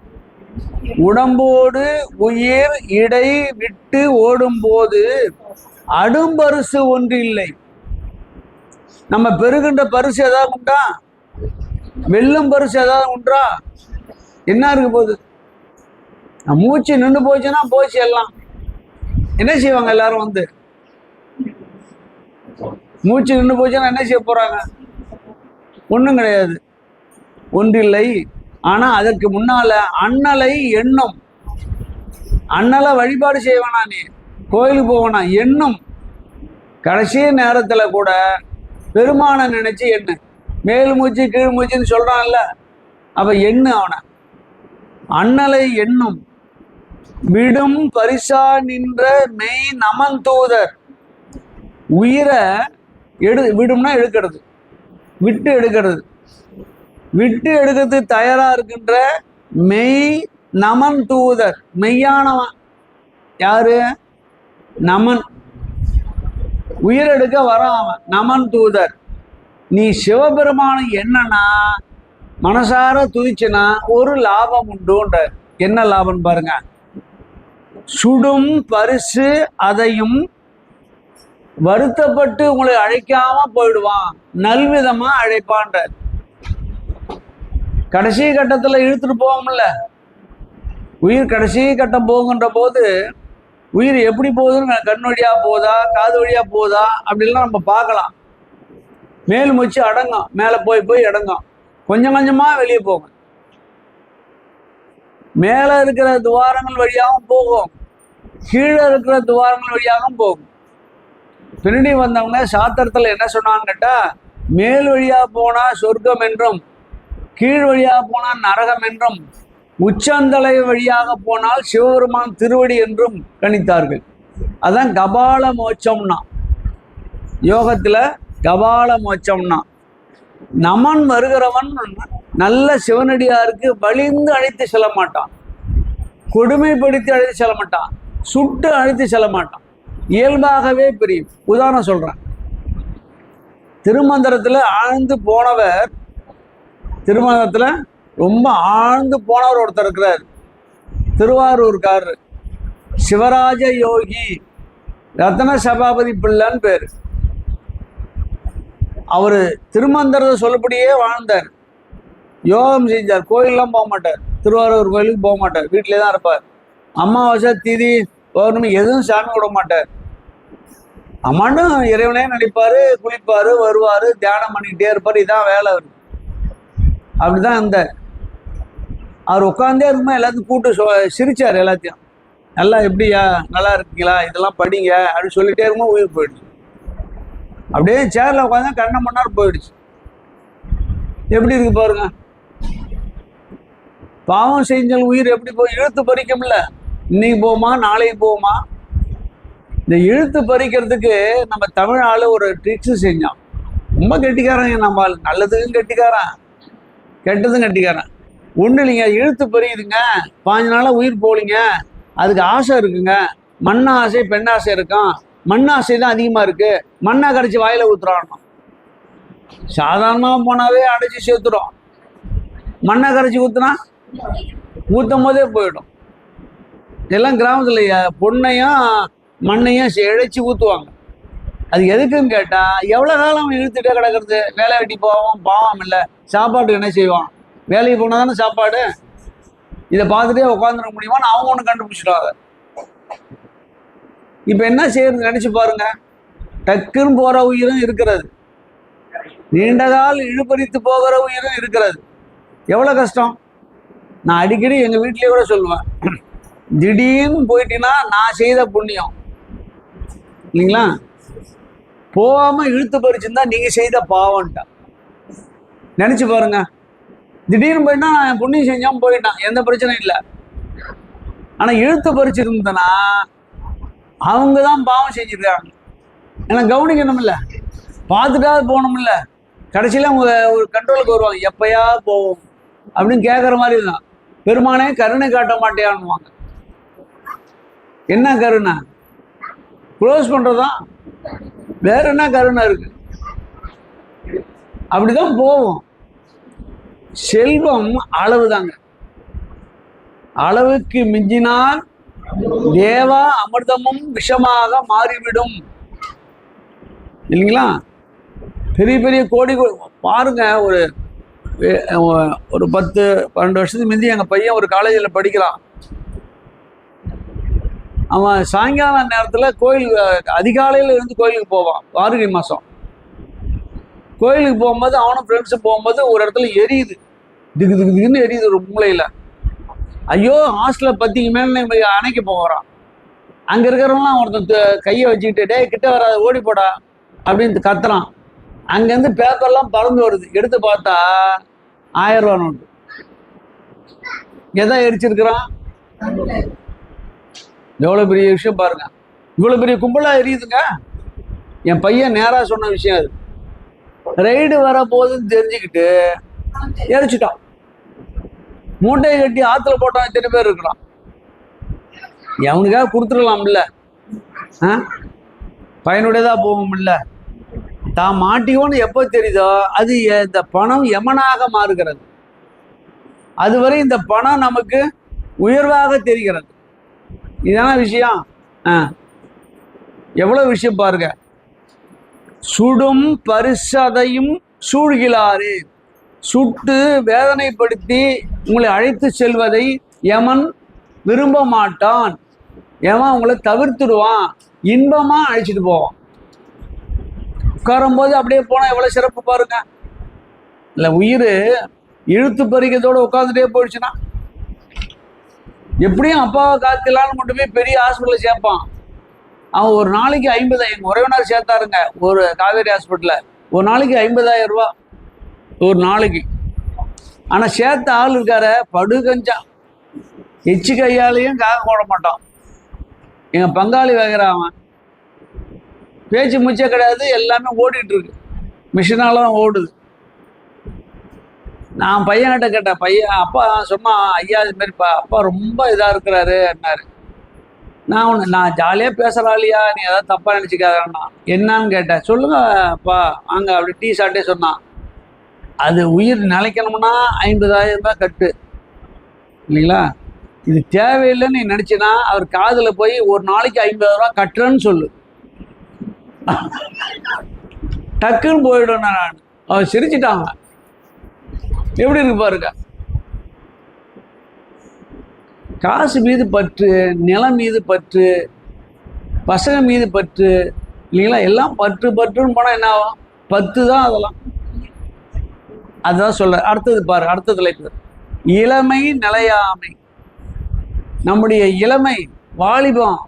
உடம்போடு உயிர் இடை விட்டு ஓடும்போது அடும்பரிசு ஒன்று இல்லை. நம்ம பெறுகின்ற பரிசு ஏதாவது உண்டா? வெல்லும் பரிசு ஏதாவது உண்டா? என்ன இருக்கு போகுது? மூச்சு நின்று போச்சுன்னா போச்சு எல்லாம். என்ன செய்வாங்க எல்லாரும் வந்து? மூச்சு நின்று போச்சுன்னா என்ன செய்ய போறாங்க? ஒன்றும் கிடையாது, ஒன்றில்லை. ஆனா அதற்கு முன்னால அண்ணலை எண்ணும். அண்ணலை வழிபாடு செய்வானா, நீ கோயிலுக்கு போவனா, எண்ணும். கடைசி நேரத்துல கூட பெருமானை நினைச்சு எண்ணு. மேல் மூச்சு கீழ் மூச்சுன்னு சொல்றான்ல, அப்ப எண்ணு அவனை. அண்ணலை எண்ணும் விடும் பரிசா நின்ற மெய் நமன் தூதர். உயிரை விடும்னா எடுக்கிறது, விட்டு எடுக்கிறது. விட்டு எடுக்கிறது தயாரா இருக்கின்ற மெய் நமன் தூதர். மெய்யானவன் யாரு? நமன். உயிரெடுக்க வரான் அவன், நமன் தூதர். நீ சிவபெருமான என்னன்னா மனசார துதிச்சுனா ஒரு லாபம் உண்டுன்ற. என்ன லாபம் பாருங்க. சுடும் பரிசு அதையும் வருத்தப்பட்டு உங்களை அழைக்காம போயிடுவான், நல்விதமா அழைப்பான்ற. கடைசி கட்டத்துல இழுத்துட்டு போவோம்ல, உயிர் கடைசி கட்டம் போகின்ற போது உயிர் எப்படி போகுதுன்னு கண் வழியா போதா காது வழியா போதா அப்படிலாம் நம்ம பார்க்கலாம். மேல் மூச்சு அடங்கும், மேலே போய் போய் அடங்கும், கொஞ்சம் கொஞ்சமா வெளியே போகும். மேலே இருக்கிற துவாரங்கள் வழியாகவும் போகும், கீழே இருக்கிற துவாரங்கள் வழியாகவும் போகும். பின்னாடி வந்தவங்க சாத்திரத்துல என்ன சொன்னான்னு கேட்டா, மேல் வழியா போனா சொர்க்கம் என்றும், கீழ் வழியாக போனால் நரகம் என்றும், உச்சந்தலை வழியாக போனால் சிவபெருமான் திருவடி என்றும் கணித்தார்கள். அதான் கபால மோட்சம்னா, யோகத்துல கபால மோட்சம்னா. நமன் வருகிறவன் நல்ல சிவனடியாருக்கு வலிந்து அழைத்து செல்ல மாட்டான், கொடுமைப்படுத்தி அழைத்து செல்ல மாட்டான், சுட்டு அழைத்து செல்ல மாட்டான், இயல்பாகவே பிரியும். உதாரணம் சொல்றேன். திருமந்திரத்துல ஆழ்ந்து போனவர், திருமணத்துல ரொம்ப ஆழ்ந்து போனவர் ஒருத்தர் இருக்கிறார், திருவாரூர்காரர், சிவராஜ யோகி ரத்ன சபாபதி பிள்ளைன்னு பேரு. அவரு திருமந்திரத்தை சொல்லப்படியே வாழ்ந்தார், யோகம் செஞ்சார், கோயிலெலாம் போக மாட்டார், திருவாரூர் கோயிலுக்கு போக மாட்டார், வீட்டிலே தான் இருப்பார். அமாவாசை திதி பௌர்ணமி எதுவும் சாமி விட மாட்டார். அம்மாண்டும் இறைவனே நடிப்பாரு, குளிப்பாரு, வருவாரு, தியானம் பண்ணிக்கிட்டே இருப்பார். இதான் வேலை அவருக்கு. அப்படிதான் இருந்தார். அவர் உட்காந்தே இருக்குமா எல்லாத்தையும் கூட்டு சிரிச்சார். எல்லாத்தையும் நல்லா எப்படியா நல்லா இருக்கீங்களா, இதெல்லாம் படிங்க அப்படின்னு சொல்லிட்டே இருக்குமா உயிர் போயிடுச்சு. அப்படியே சேர்ல உட்காந்து கண்ணை மணி போயிடுச்சு. எப்படி இருக்கு பாருங்க. பாவம் செஞ்சல் உயிர் எப்படி போய் இழுத்து பறிக்கும்ல, இன்னைக்கு போமா நாளைக்கு போமா. இந்த இழுத்து பறிக்கிறதுக்கு நம்ம தமிழ் ஆளு ஒரு ட்ரிக்ஸ் செஞ்சோம். ரொம்ப கெட்டிக்காரங்க நம்ம ஆள், நல்லதுக்கும் கெட்டிக்காரன் கெட்டதும் கெட்டிக்காரன். ஒன்றும் இல்லைங்க, இழுத்து பறியுதுங்க, 5 நாளாக உயிர் போலிங்க, அதுக்கு ஆசை இருக்குங்க, மண்ண ஆசை பெண் ஆசை இருக்கும், மண் ஆசை தான் அதிகமாக இருக்கு, மண்ணை கரைச்சி வாயில ஊத்துறானோ. சாதாரணமாக போனாவே அடைச்சி சேர்த்துடும், மண்ணை கரைச்சி ஊத்துனா ஊற்றும் போதே போயிடும். எல்லாம் கிராமத்தில் பொண்ணையும் மண்ணையும் இழைச்சி ஊற்றுவாங்க. அது எதுக்குன்னு கேட்டா எவ்வளவு காலம் அவன் இழுத்துட்டே கிடக்கிறது? வேலை வெட்டி போவான், பாவம் இல்லை, சாப்பாட்டுக்கு என்ன செய்வான்? வேலைக்கு போனா தானே சாப்பாடு. இதை பார்த்துட்டே உட்காந்துட முடியுமான்னு அவங்க ஒன்று கண்டுபிடிச்சிட்டாங்க. இப்ப என்ன செய்யறது நினைச்சு பாருங்க. டக்குன்னு போற உயிரும் இருக்கிறது, நீண்ட கால் இழுபறித்து போகிற உயிரும் இருக்கிறது. எவ்வளவு கஷ்டம். நான் அடிக்கடி எங்க வீட்லயே கூட சொல்லுவேன், திடீர்னு போயிட்டீங்கன்னா நான் செய்த புண்ணியம் இல்லைங்களா, போகாம இழுத்து பறிச்சுருந்தா நீங்க செய்த பாவம்ட்டா. நினைச்சு பாருங்க. திடீர்னு போயிட்டா நான் புண்ணியம் செஞ்சாம போயிட்டான், எந்த பிரச்சனையும் இல்லை. ஆனா இழுத்து பறிச்சிருந்தனா அவங்க தான் பாவம் செஞ்சிருக்காங்க. ஏன்னா கவனிக்கணும் இல்லை, பார்த்துட்டா போகணும் இல்லை. கடைசியில அவங்க ஒரு கண்ட்ரோலுக்கு வருவாங்க, எப்பயா போவோம் அப்படின்னு கேட்குற மாதிரி தான். பெருமானே கருணை காட்ட மாட்டேயான்னுவாங்க. என்ன கருணை? க்ளோஸ் பண்றதுதான், வேற என்ன கருணை இருக்கு? அப்படிதான் போவோம். செல்வம் அளவுதாங்க, அளவுக்கு மிஞ்சினால் தேவா அமிர்தமும் விஷமாக மாறிவிடும் இல்லைங்களா. பெரிய பெரிய கோடி பாருங்க. ஒரு 10-12 வருஷத்துக்கு முந்தி எங்க பையன் ஒரு காலேஜில் படிக்கிறான். அவன் சாயங்கால நேரத்தில் கோயில் அதிகாலையில் இருந்து கோயிலுக்கு போவான். மார்கழி மாதம் கோயிலுக்கு போகும்போது அவனும் ஃப்ரெண்ட்ஸும் போகும்போது ஒரு இடத்துல எரியுது, திக்கு திக்கு திக்குன்னு எரியுது ஒரு மூளையில். ஐயோ ஹாஸ்டலில் பத்திக்கு மேலே அணைக்க போகிறான். அங்கே இருக்கிறவங்களாம் ஒருத்தன் கையை வச்சுக்கிட்டு, டே கிட்ட வராது ஓடி போடா அப்படின்னு கத்துறான். அங்கேருந்து பேப்பர்லாம் பறந்து வருது. எடுத்து பார்த்தா 1000 ரூபா நோட்டு. எதை எரிச்சிருக்கிறான்? எவ்வளோ பெரிய விஷயம் பாருங்க. இவ்வளோ பெரிய கும்பலாக எரியுதுங்க. என் பையன் நேராக சொன்ன விஷயம் அது. ரைடு வர போதுன்னு தெரிஞ்சுக்கிட்டு எரிச்சிட்டான். மூட்டையை கட்டி ஆற்றுல போட்டான். எத்தனை பேர் இருக்கிறான்? எவனுக்காக கொடுத்துடலாம் இல்லை, பயனுடையதாக போவோம் இல்லை. தான் மாட்டிக்கோன்னு எப்போ தெரியுதோ அது இந்த பணம் யமனாக மாறுகிறது. அதுவரை இந்த பணம் நமக்கு உயர்வாக தெரிகிறது. இதான விஷயம். எவ்வளவு விஷயம் பாருங்க. சுடும் பரிசதையும் சூழ்கிறாரு. சுட்டு வேதனைப்படுத்தி உங்களை அழைத்து செல்வதை யமன் விரும்ப மாட்டான். யமன் உங்களை தவிர்த்துடுவான், இன்பமா அழைச்சிட்டு போவான். உட்காரும் போது அப்படியே போனா எவ்வளவு சிறப்பு பாருங்க. இல்ல உயிர் இழுத்து பறிக்கிறதோட உட்காந்துட்டே போயிடுச்சுன்னா எப்படியும் அப்பாவை காத்துலான்னு கொண்டு போய் பெரிய ஹாஸ்பிட்டலில் சேர்ப்பான். அவன் ஒரு நாளைக்கு 50, எங்க உறவினர் சேர்த்தாருங்க ஒரு காவேரி ஹாஸ்பிட்டல்ல. ஒரு நாளைக்கு 50,000 ரூபா ஒரு நாளைக்கு. ஆனா சேர்த்த ஆள் இருக்கார படுகஞ்சா, எச்சு கையாலையும் காக போட மாட்டான். எங்க பங்காளி வைக்கிறான். அவன் பேச்சு முச்சே கிடையாது, எல்லாமே ஓடிட்டு இருக்கு, மிஷினாலாம் ஓடுது. நான் பையன்கிட்ட கேட்டேன், பையன் அப்பா சொன்னா, ஐயா இது மாதிரி அப்பா ரொம்ப இதா இருக்கிறாரு என்னாரு. நான் ஜாலியா பேசுறாளியா, நீ ஏதாவது தப்பா நினைச்சுக்காதா என்னன்னு கேட்டேன். சொல்லுங்க அப்பா வாங்க அப்படி டீ சாப்பிட்டே சொன்னான். அது உயிர் நிலைக்கணும்னா 50,000 ரூபாய் கட்டு இல்லைங்களா. இது தேவையில்லைன்னு நீ நினைச்சினா அவர் காதுல போய் ஒரு நாளைக்கு 50,000 ரூபாய் கட்டுறேன்னு சொல்லு, டக்குன்னு போயிடும். நான் அவர் சிரிச்சிட்டாங்க. எப்படி இருக்கு பாருங்க. காசு மீது பற்று, நிலம் மீது பற்று, பசங்க மீது பற்று இல்லைங்களா. எல்லாம் பற்று பற்றுன்னு போனா என்ன ஆகும்? 10 தான் அதெல்லாம். அதுதான் சொல்ல. அடுத்தது பாரு, அடுத்த தலைப்பு இளமை நிலையாமை. நம்முடைய இளமை வாலிபம்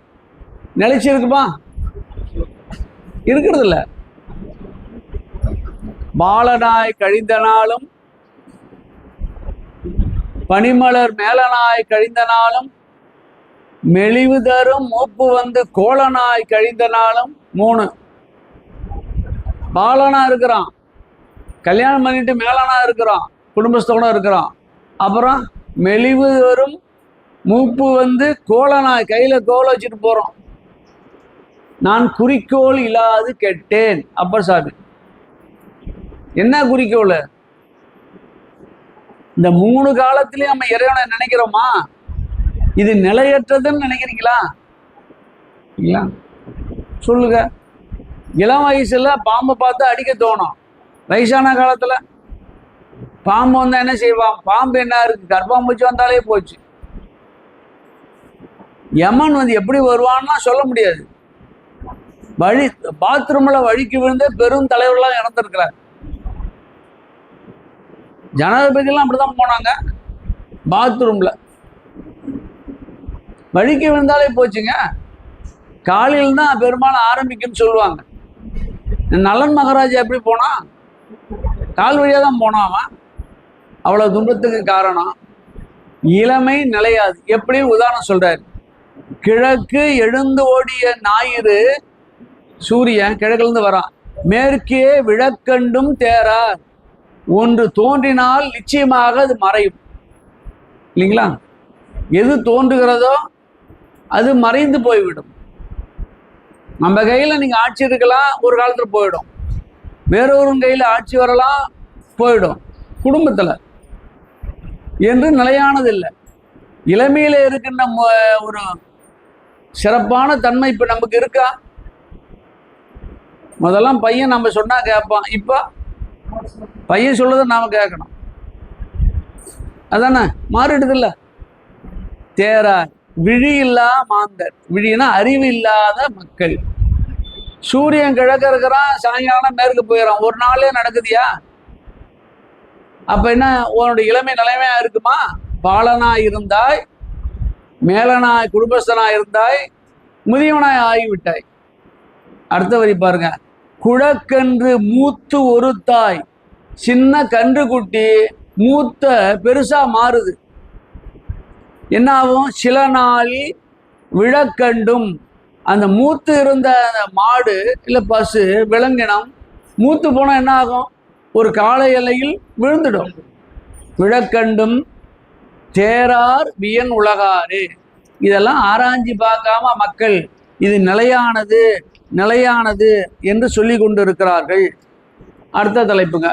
நிலைச்சிருக்குமா? இருக்கிறது இல்ல. பாலனாய் கழிந்த நாளும் பனிமலர் மேலனாய் கழிந்த நாளும் மெலிவு தரும் மூப்பு வந்து கோலனாய் கழிந்த நாளும் 3. பாலனா இருக்கிறான், கல்யாணம் பண்ணிட்டு மேலனா இருக்கிறான், குடும்பஸ்தோட இருக்கிறான். அப்புறம் மெலிவு வரும் மூப்பு வந்து கோலனாய், கையில கோல வச்சுட்டு போறோம். நான் குறிக்கோள் இல்லாது கெட்டேன். அப்பர் சாமி என்ன குறிக்கோள்? இந்த 3 காலத்திலயும் நம்ம இறைவனை நினைக்கிறோமா? இது நிலையற்றதுன்னு நினைக்கிறீங்களா? இல்லையா? சொல்லுங்க. இளம் வயசுல பாம்பை பார்த்து அடிக்க தோணும். வயசான காலத்துல பாம்பு வந்தா என்ன செய்வான்? பாம்பு என்ன இருக்கு, கர்ப்பாம்பூச்சி வந்தாலே போச்சு. யமன் எப்படி வருவான்னா சொல்ல முடியாது. பாத்ரூம்ல வழிக்கு விழுந்து பெரும் தலைவர்களாம் இறந்துருக்கிறார். ஜனாதிபதியெல்லாம் அப்படிதான் போனாங்க. பாத்ரூம்ல வழிக்கு விழுந்தாலே போச்சுங்க. காலையில் தான் பெரும்பாலும் ஆரம்பிக்குன்னு சொல்லுவாங்க. நலன் மகாராஜா எப்படி போனா? கால் வழியா தான் போனான் அவன். அவ்வளவு துன்பத்துக்கு காரணம் இளமை நிலையாது. எப்படி உதாரணம் சொல்றாரு, கிழக்கு எழுந்து ஓடிய ஞாயிறு சூரியன் கிழக்கிலிருந்து வரான். மேற்கே விழக்கண்டும் தேரார். ஒன்று தோன்றினால் நிச்சயமாக அது மறையும் இல்லைங்களா? எது தோன்றுகிறதோ அது மறைந்து போய்விடும். நம்ம கையில நீங்க ஆட்சி இருக்கலாம், ஒரு காலத்துல போயிடும். வேறொரு கையில ஆட்சி வரலாம், போயிடும். குடும்பத்துல என்று நிலையானது இல்லை. இளமையில இருக்கின்ற ஒரு சிறப்பான தன்மை இப்ப நமக்கு இருக்கா? முதல்லாம் பையன் நம்ம சொன்னா கேட்பான். இப்ப பையன் சொல்றதை நாம கேட்கணும். அதானே மாறிடுது இல்ல? தேரார் விழி இல்லா மாந்தர். விழினா அறிவு இல்லாத மக்கள். சூரியன் கிழக்க இருக்கிறான், சாயங்காலம் மேற்கு போயிடறான். ஒரு நாளே நடக்குதியா? அப்ப என்ன உன்னுடைய இளமை நிலைமையா இருக்குமா? பாலனாய் இருந்தாய், மேலனாய் குடும்பஸ்தனாய் இருந்தாய், முதியவனாய் ஆகிவிட்டாய். அடுத்த வரி பாருங்க, குழக்கன்று மூத்து ஒரு தாய். சின்ன கன்று குட்டி மூத்த பெருசா மாறுது. என்ன ஆகும்? சில நாளில் விழக்கண்டும். அந்த மூத்து இருந்த அந்த மாடு இல்லை பசு விலங்கினம் மூத்து போனா என்ன ஆகும்? ஒரு கால எல்லையில் விழுந்துடும். விழக்கண்டும் தேரார் வியன் உலகாறு. இதெல்லாம் ஆராய்ச்சி பார்க்காம மக்கள் இது நிலையானது நிலையானது என்று சொல்லி கொண்டு இருக்கிறார்கள். அடுத்த தலைப்புங்க,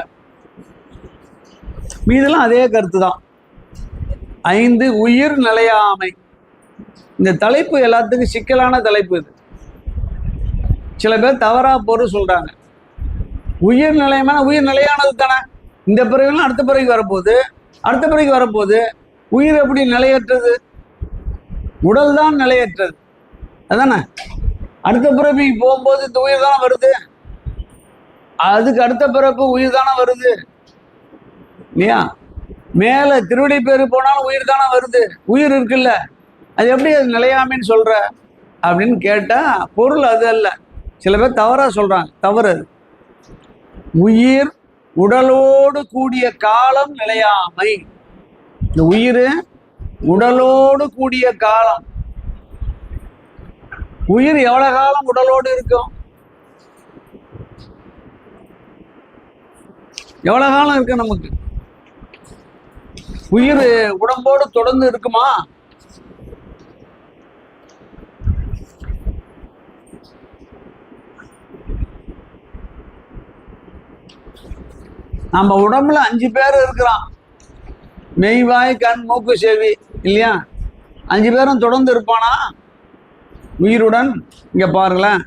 மீதெல்லாம் அதே கருத்து தான். 5 உயிர் நிலையாமை. இந்த தலைப்பு எல்லாத்துக்கும் சிக்கலான தலைப்பு. இது சில பேர் தவறா பொருள் சொல்றாங்க. உயிர் நிலையமான உயிர் நிலையானது தானே. இந்த பிறகுலாம் அடுத்த பிறகு வரப்போகுது, அடுத்த பிறகு வரப்போகுது. உயிர் எப்படி நிலையற்றது? உடல் தான் நிலையற்றது, அதானே? அடுத்த பிறப்பு போகும்போது இந்த உயிர் தானே வருது. அதுக்கு அடுத்த பிறப்பு உயிர் தானே வருது இல்லையா? மேல திருவடி பேரு போனாலும் உயிர் தானே வருது. உயிர் இருக்குல்ல, அது எப்படி அது நிலையாமைன்னு சொல்ற அப்படின்னு கேட்டா பொருள் அது அல்ல. சில பேர் தவறா சொல்றாங்க. தவறு அது. உயிர் உடலோடு கூடிய காலம் நிலையாமை. இந்த உயிர் உடலோடு கூடிய காலம். உயிர் எவ்வளவு காலம் உடலோடு இருக்கும்? எவ்வளவு காலம் இருக்கு நமக்கு? உயிர் உடம்போடு தொடர்ந்து இருக்குமா? நம்ம உடம்புல 5 பேர் இருக்கிறான். மெய், வாய், கண், மூக்கு, செவி இல்லையா? 5 பேரும் தொடர்ந்து இருப்பானா உயிருடன்? இங்க பாருங்களேன்,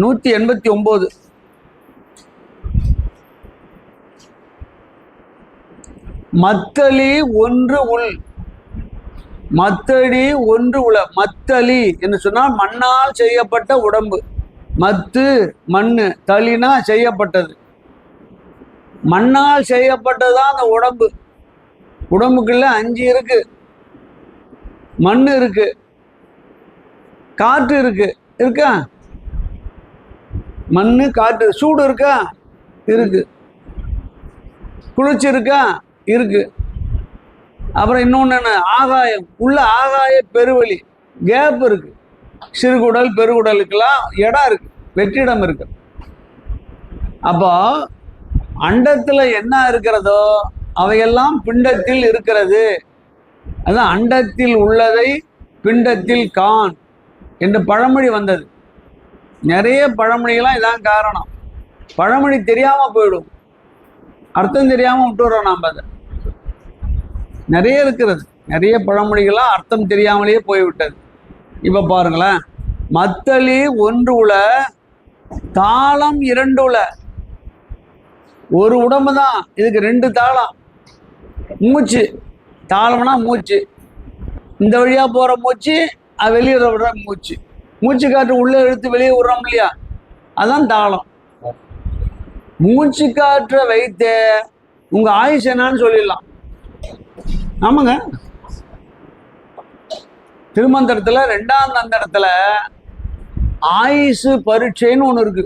189. மத்தளி ஒன்று உள். மத்தடி ஒன்று உள. மத்தளி என்று சொன்னால் மண்ணால் செய்யப்பட்ட உடம்பு. மத்து மண்ணு, தளினா செய்யப்பட்டது. மண்ணால் செய்யப்பட்டதுதான் அந்த உடம்பு. உடம்புக்குள்ள 5 இருக்கு. மண் இருக்கு, காற்று இருக்கு. இருக்கா? மண்ணு, காற்று. சூடு இருக்கா? இருக்கு. குளிர்ச்சி இருக்கா? இருக்கு. அப்புறம் இன்னொன்னு என்ன? ஆகாயம். உள்ள ஆகாய பெருவெளி, கேப் இருக்கு. சிறுகுடல் பெருகுடலுக்கெல்லாம் இடம் இருக்கு, வெற்றிடம் இருக்கு. அப்போ அண்டத்துல என்ன இருக்கிறதோ அவையெல்லாம் பிண்டத்தில் இருக்கிறது. அதான் அண்டத்தில் உள்ளதை பிண்டத்தில் காண் என்று பழமொழி வந்தது. நிறைய பழமொழிகள்லாம் இதான் காரணம். பழமொழி தெரியாம போயிடும், அர்த்தம் தெரியாம விட்டுறோம் நாம். அதை நிறைய இருக்கிறது. நிறைய பழமொழிகள்லாம் அர்த்தம் தெரியாமலேயே போய்விட்டது. இப்ப பாருங்களேன், மத்தளி ஒன்று உள தாளம் 2 உல. ஒரு உடம்பு தான், இதுக்கு 2 தாளம். மூச்சு, தாளம்னா மூச்சு, இந்த வழியா போற மூச்சு, வெளியே விடுற மூச்சு. மூச்சு காற்று உள்ளே இழுத்து வெளியே விடுறோம் இல்லையா, அதான் தாளம். மூச்சு காற்றை வைத்து உங்க ஆயுஷ் என்னன்னு சொல்லிடலாம். ஆமாங்க, திருமந்திரத்துல 2ஆம் தந்திரத்துல ஆயுசு பரீட்சைன்னு ஒண்ணு இருக்கு.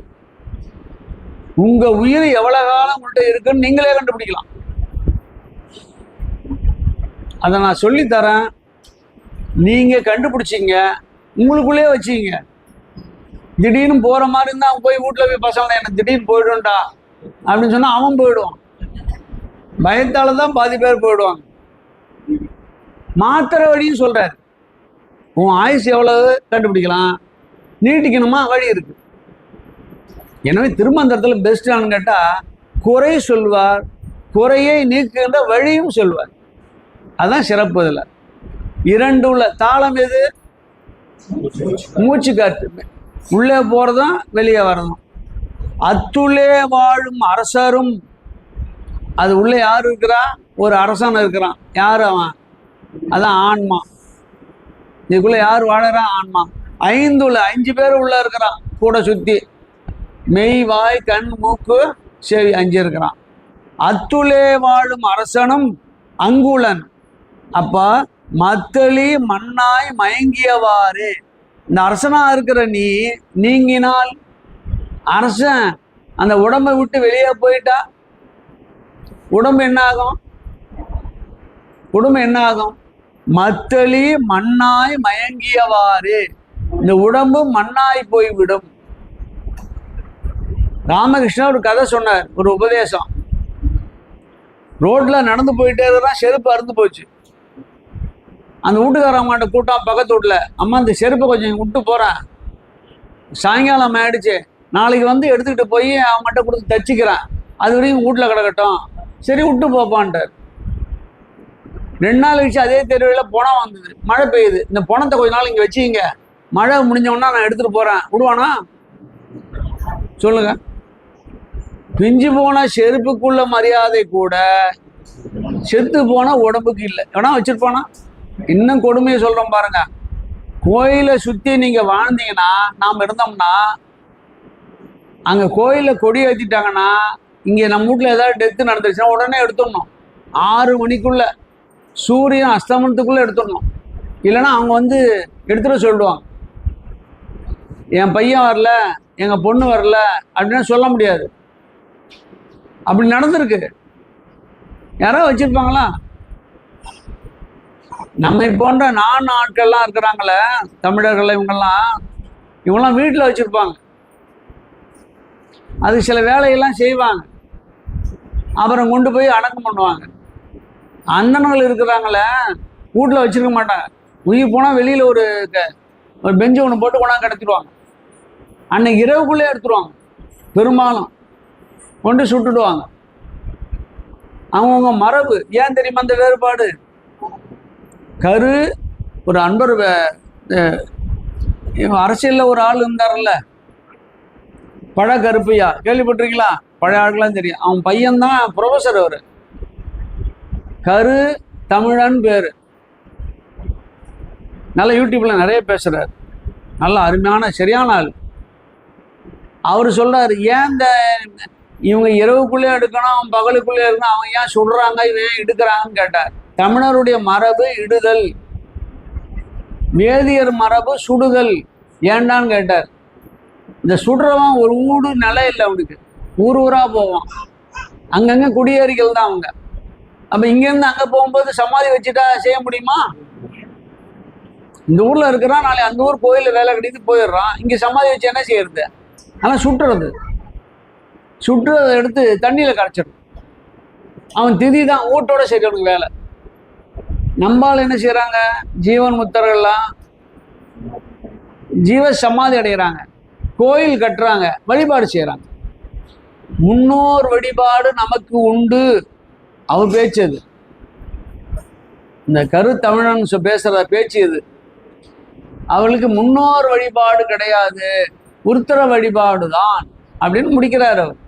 உங்க உயிர் எவ்வளவு காலம் உங்கள்கிட்ட இருக்குன்னு நீங்களே கண்டுபிடிக்கலாம். அதை நான் சொல்லித்தரேன், நீங்க கண்டுபிடிச்சிங்க, உங்களுக்குள்ளே வச்சுங்க. திடீர்னு போற மாதிரி இருந்தா அவன் போய் வீட்டுல போய் பசங்க எனக்கு திடீர்னு போயிடும்டா அப்படின்னு சொன்னா அவன் போயிடுவான். பயத்தால தான் பாதி பேர் போயிடுவாங்க. மாத்திரை வழியும் சொல்றாரு, உன் ஆயுசு எவ்வளவு கண்டுபிடிக்கலாம், நீட்டிக்கணுமா வழி இருக்கு. எனவே திருமந்திரத்துல பெஸ்டான்னு கேட்டா குறை சொல்வார், குறையை நீக்குகின்ற வழியும் சொல்வார். அதான் சிறப்பு. இதுல 2 உள்ள தாளம் எது? மூச்சு காற்று, உள்ளே போறதும் வெளியே வரதும். அத்துள்ளே வாழும் அரசரும், அது உள்ளே யாரு இருக்கிறா? ஒரு அரசன் இருக்கிறான். யாரு அவன்? அதான் ஆன்மா. இதுக்குள்ள யார் வாழறான்? ஆன்மா. 5 உள்ள 5 பேர் உள்ள இருக்கிறான் கூட சுத்தி. மெய், வாய், கண், மூக்கு, செவி 5 இருக்கிறான். அத்துளே வாழும் அரசனும் அங்குலன். அப்ப மத்தளி மண்ணாய் மயங்கியவாறு, இந்த அரசனா இருக்கிற நீ நீங்கினால், அரசன் அந்த உடம்பை விட்டு வெளியே போயிட்டா உடம்பு என்ன ஆகும்? உடம்பு என்ன ஆகும்? மத்தளி மண்ணாய் மயங்கியவாறு, இந்த உடம்பு மண்ணாய் போய்விடும். ராமகிருஷ்ணன் ஒரு கதை சொன்னார், ஒரு உபதேசம். ரோட்ல நடந்து போயிட்டே இருக்கிறான், செருப்பு அறுந்து போச்சு. அந்த வீட்டுக்காரம்மாட்ட கூட்டம் பக்கத்து வீட்டுல, அம்மா இந்த செருப்பை கொஞ்சம் விட்டு போறேன், சாயங்காலம் ஆயிடுச்சு, நாளைக்கு வந்து எடுத்துக்கிட்டு போய் அவங்ககிட்ட கொடுத்து தச்சுக்கிறேன், அது வரைக்கும் வீட்டுல கிடக்கட்டும். சரி விட்டு போப்பான்ட்டார். 2 நாள் கழிச்சு அதே தெருவில் பணம் வந்தது, மழை பெய்யுது. இந்த பணத்தை கொஞ்ச நாள் இங்க வச்சுக்கிங்க, மழை முடிஞ்சோன்னா நான் எடுத்துட்டு போறேன், விடுவானா? சொல்லுங்க. பிஞ்சு போன செருப்புக்குள்ள மரியாதை கூட செத்து போன உடம்புக்கு இல்லை. வேணா வச்சிருப்பானா? இன்னும் கொடுமையை சொல்றோம் பாருங்க. கோயிலை சுத்தி நீங்க வாழ்ந்தீங்கன்னா, நாம் இருந்தோம்னா, அங்க கோயில கொடி ஏற்றிட்டாங்கன்னா, இங்க நம்ம வீட்டுல ஏதாவது டெத்து நடந்துருச்சுன்னா உடனே எடுத்துடணும். 6 மணிக்குள்ள, சூரியன் அஸ்தமனத்துக்குள்ள எடுத்துடணும். இல்லைன்னா அவங்க வந்து எடுத்துட சொல்லிடுவாங்க. என் பையன் வரல, எங்க பொண்ணு வரல அப்படின்னு சொல்ல முடியாது. அப்படி நடந்திருக்கு. யாராவது வச்சிருப்பாங்களா? நம்மை போன்ற ஆட்கள்லாம் இருக்கிறாங்களே, தமிழர்கள், இவங்கெல்லாம் வீட்டில் வச்சிருப்பாங்க. அது சில வேலையெல்லாம் செய்வாங்க, அப்புறம் கொண்டு போய் அடக்கம் பண்ணுவாங்க. அண்ணன்கள் இருக்கிறாங்களே, வீட்டில் வச்சிருக்க மாட்டாங்க. உயிர் போனால் வெளியில் ஒரு பெஞ்சு ஒன்று போட்டு கொண்டாந்து கிடச்சிடுவாங்க. அன்னைக்கு இரவுக்குள்ளே எடுத்துருவாங்க. பெரும்பாலும் கொண்டு சுட்டுடுவாங்க. அவங்கவுங்க மரபு. ஏன் தெரியுமா அந்த வேறுபாடு? கரு ஒரு அன்பர் அரசியலில் ஒரு ஆள் இருந்தார்ல, பழ கருப்பையா, கேள்விப்பட்டிருக்கீங்களா? பழைய ஆளுக்கெல்லாம் தெரியும். அவன் பையன்தான் ப்ரொஃபஸர். அவர் கரு தமிழன் பேரு. நல்ல யூடியூப்ல நிறைய பேசுறாரு, நல்ல அருமையான சரியான ஆள். அவர் சொல்றாரு, ஏன் இந்த இவங்க இரவுக்குள்ளே எடுக்கணும், பகலுக்குள்ளே இருக்கணும், அவங்க ஏன் சுடுறாங்க, இவன் ஏன் எடுக்கிறாங்கன்னு கேட்டார். தமிழருடைய மரபு இடுதல், வேதியர் மரபு சுடுதல். ஏண்டான்னு கேட்டார். இந்த சுடுறவன் ஒரு ஊடு நிலை இல்லை அவனுக்கு, ஊர் ஊரா போவான். அங்கங்க குடியேறிகள் தான் அவங்க. அப்ப இங்கேருந்து அங்க போகும்போது சமாதி வச்சுட்டா செய்ய முடியுமா? இந்த ஊர்ல இருக்கிறான், நாளை அந்த ஊர் கோயில வேலை கிடைத்து போயிடுறான், இங்க சமாதி வச்சு என்ன செய்யறது? ஆனா சுட்டுறதை எடுத்து தண்ணியில கரைச்சிடும். அவன் திதி தான் வீட்டோட சரி அவனுக்கு வேலை. நம்மால் என்ன செய்யறாங்க? ஜீவன் முத்தர்கள்லாம் ஜீவ சமாதி அடைகிறாங்க, கோயில் கட்டுறாங்க, வழிபாடு செய்யறாங்க. முன்னோர் வழிபாடு நமக்கு உண்டு, அவர் பேச்சு அது. இந்த கரு தமிழன் பேசுற பேச்சு இது. அவளுக்கு முன்னோர் வழிபாடு கிடையாது. உருத்திர வழிபாடுதான் அப்படின்னு முடிக்கிறார் அவர்.